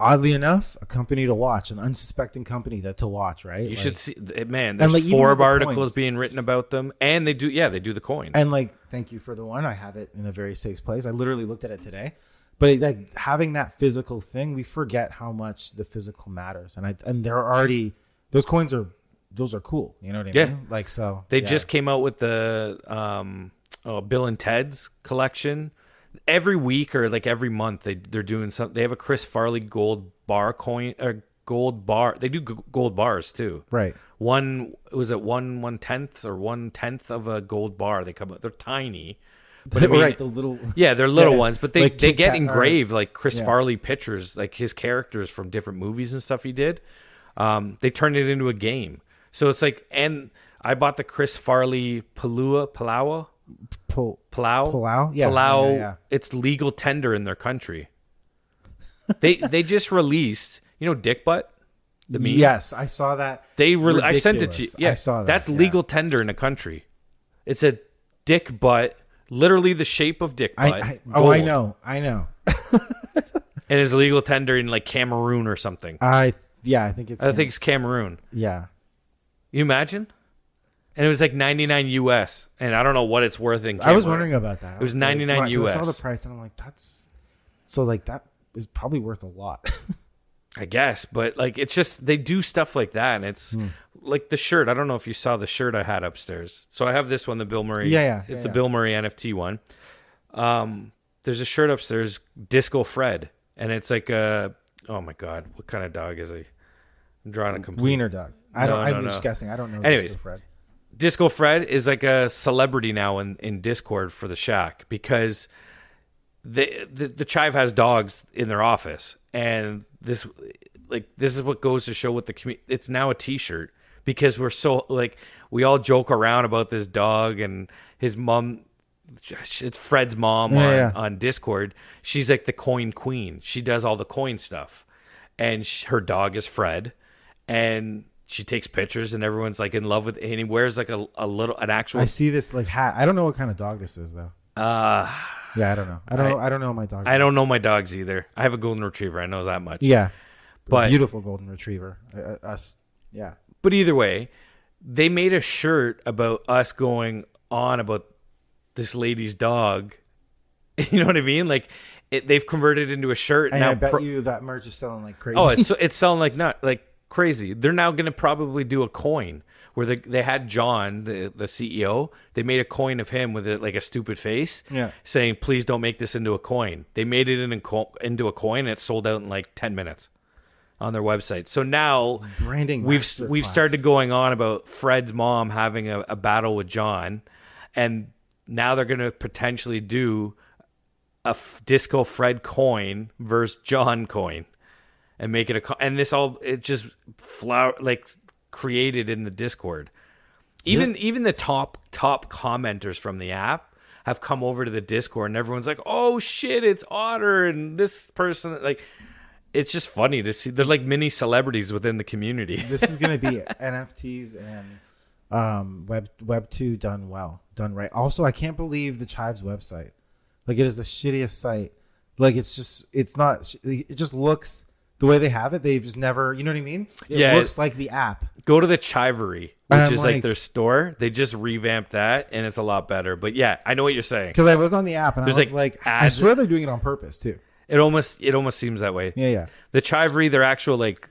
A: Oddly enough, a company to watch, an unsuspecting company to watch, right?
B: You should see, man. There's Forbes articles being written about them, and they do the coins.
A: And like, thank you for the one. I have it in a very safe place. I literally looked at it today. But like having that physical thing, we forget how much the physical matters. And they're already, those coins are cool. You know what I mean? Like, so
B: they just came out with the Bill and Ted's collection. Every week or like every month they're doing something. They have a Chris Farley gold bar coin or gold bar. They do gold bars too.
A: Right.
B: One 1/10 or 1/10 of a gold bar. They come out. They're tiny. But
A: the little.
B: Yeah, they're little ones, but they get engraved like Chris Farley pictures, like his characters from different movies and stuff he did. They turned it into a game. So it's like, and I bought the Chris Farley Palau. Yeah. It's legal tender in their country. They just released, Dick Butt, the meme.
A: Yes, I saw that.
B: I sent it to you. Yeah,
A: I saw that.
B: That's legal tender in a country. It's a dick butt, literally the shape of dick butt.
A: I know.
B: And it's legal tender in like Cameroon or something.
A: I think it's
B: Cameroon.
A: Yeah.
B: You imagine? And it was like 99 US, and I don't know what it's worth in Cameroon.
A: I was wondering about that.
B: It was 99 US.
A: I saw the price, and I'm like, that is probably worth a lot.
B: I guess, but like it's just they do stuff like that, and it's like the shirt. I don't know if you saw the shirt I had upstairs. So I have this one, the Bill Murray. It's the Bill Murray NFT one. There's a shirt upstairs, Disco Fred, and it's like oh my god, what kind of dog is he? I'm drawing a complete
A: wiener dog. I'm just guessing. I don't know.
B: Anyways,
A: Disco Fred.
B: Disco Fred is like a celebrity now in Discord for the Shack because the Chive has dogs in their office, and this is what goes to show what the community. It's now a T-shirt because we're so like we all joke around about this dog and his mom. It's Fred's mom on Discord. She's like the coin queen. She does all the coin stuff, and her dog is Fred, and she takes pictures, and everyone's like in love with it. And he wears like an actual.
A: I see this like hat. I don't know what kind of dog this is though. Yeah, I don't know. I don't know my dog.
B: I don't know my dogs either. I have a golden retriever. I know that much.
A: Yeah, but beautiful golden retriever. Yeah.
B: But either way, they made a shirt about us going on about this lady's dog. You know what I mean? Like they've converted it into a shirt.
A: And
B: now
A: I bet you that merch is selling like crazy.
B: Oh, it's selling like crazy. They're now going to probably do a coin where they had John, the CEO. They made a coin of him with like a stupid face, saying, "Please don't make this into a coin." They made it into a coin, and it sold out in like 10 minutes on their website. So now
A: branding.
B: We've started going on about Fred's mom having a battle with John, and now they're going to potentially do a Disco Fred coin versus John coin. And make it and it just created in the Discord. Even the top commenters from the app have come over to the Discord, and everyone's like, "Oh shit, it's Otter!" And this person, like, it's just funny to see. They're like mini celebrities within the community.
A: This is going to be NFTs and Web 2 done right. Also, I can't believe the Chive's website. Like, it is the shittiest site. Like, it just looks. The way they have it, they've just never, you know what I mean? It looks like the app.
B: Go to the Chivery, which is like their store. They just revamped that, and it's a lot better. But yeah, I know what you're saying.
A: Because I was on the app, and I was like I swear they're doing it on purpose, too.
B: It almost seems that way.
A: Yeah.
B: The Chivery, their actual like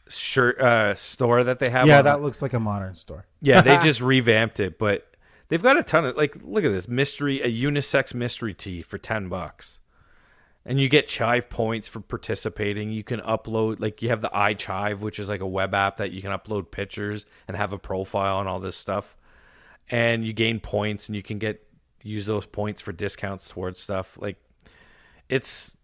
B: shirt store that they have.
A: Yeah, that looks like a modern store.
B: Yeah, they just revamped it, but they've got a ton of, like, look at this, a unisex mystery tee for $10. And you get Chive points for participating. You can upload, like, you have the iChive, which is like a web app that you can upload pictures and have a profile and all this stuff. And you gain points, and you can get use those points for discounts towards stuff. Like it's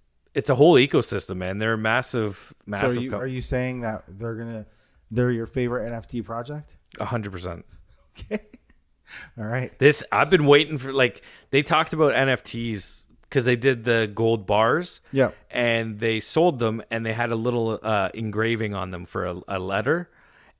B: a whole ecosystem, man. They're massive.
A: So are you saying that they're your favorite NFT project?
B: 100%.
A: Okay. All right.
B: I've been waiting for, like, they talked about NFTs because they did the gold bars.
A: Yeah.
B: And they sold them, and they had a little engraving on them for a letter.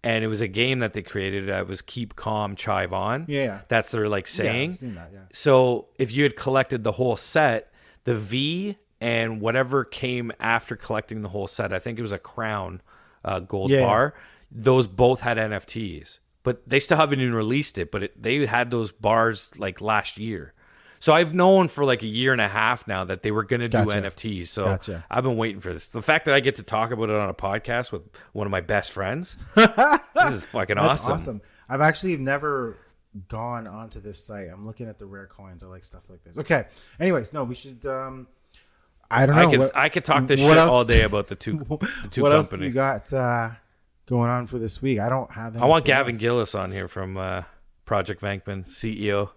B: And it was a game that they created. It was Keep Calm, Chive On.
A: Yeah.
B: That's their, like, saying.
A: Yeah, I've seen that, yeah.
B: So if you had collected the whole set, the V and whatever came after collecting the whole set, I think it was a crown gold bar, those both had NFTs. But they still haven't even released it. But they had those bars like last year. So I've known for like a year and a half now that they were going to do NFTs. So I've been waiting for this. The fact that I get to talk about it on a podcast with one of my best friends, this is fucking awesome.
A: I've actually never gone onto this site. I'm looking at the rare coins. I like stuff like this. Okay. Anyways, no, we should... I don't know.
B: I could talk this shit all day about the two
A: what
B: companies.
A: What else do you got going on for this week? I don't have.
B: I want Gavin Gillis on here from Project Vankman, CEO,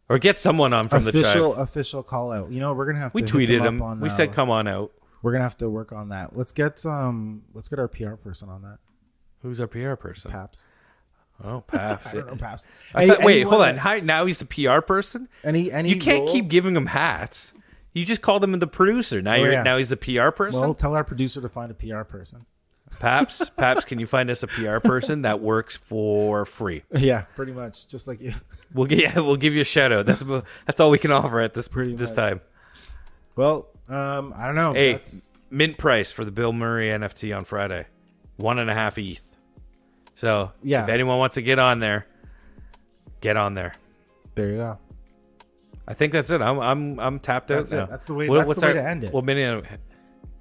B: or get someone on from the Chive.
A: Official call out. You know, we're gonna have.
B: We tweeted him. We said, "Come on out."
A: We're gonna have to work on that. Let's get our PR person on that.
B: Who's our PR person?
A: Paps.
B: Oh, Paps.
A: I don't know Paps.
B: Wait, hold on. Hi, now he's the PR person. You can't keep giving him hats. You just called him the producer. Now he's the PR person.
A: Well, tell our producer to find a PR person.
B: Paps, can you find us a PR person that works for free?
A: Yeah, pretty much, just like you.
B: We'll give you a shout out. That's all we can offer at this time.
A: Well, I don't know.
B: Hey, mint price for the Bill Murray NFT on Friday, 1.5 ETH. So yeah, if anyone wants to get on there, get on there.
A: There you go.
B: I think that's it. I'm tapped out now.
A: That's the way. That's the way to end it.
B: What minute?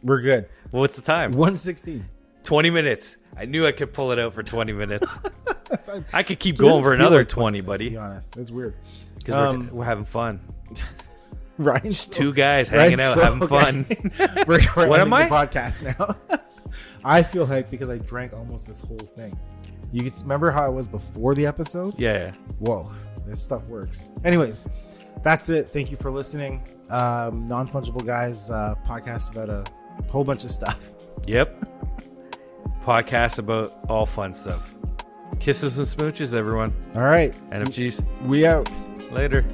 A: We're good.
B: Well, what's the time?
A: 1:16.
B: 20 minutes. I knew I could pull it out for 20 minutes. I could keep going for another 20, buddy.
A: To be honest, it's weird
B: because we're having fun.
A: Right,
B: just two guys hanging out having fun.
A: we're
B: what am I?
A: The podcast now. I feel hyped because I drank almost this whole thing. You remember how I was before the episode?
B: Yeah.
A: Whoa, this stuff works. Anyways. That's it. Thank you for listening. Non-Fungible Guys podcast about a whole bunch of stuff.
B: Yep. Podcast about all fun stuff. Kisses and smooches, everyone.
A: All right.
B: NFGs.
A: We out.
B: Later.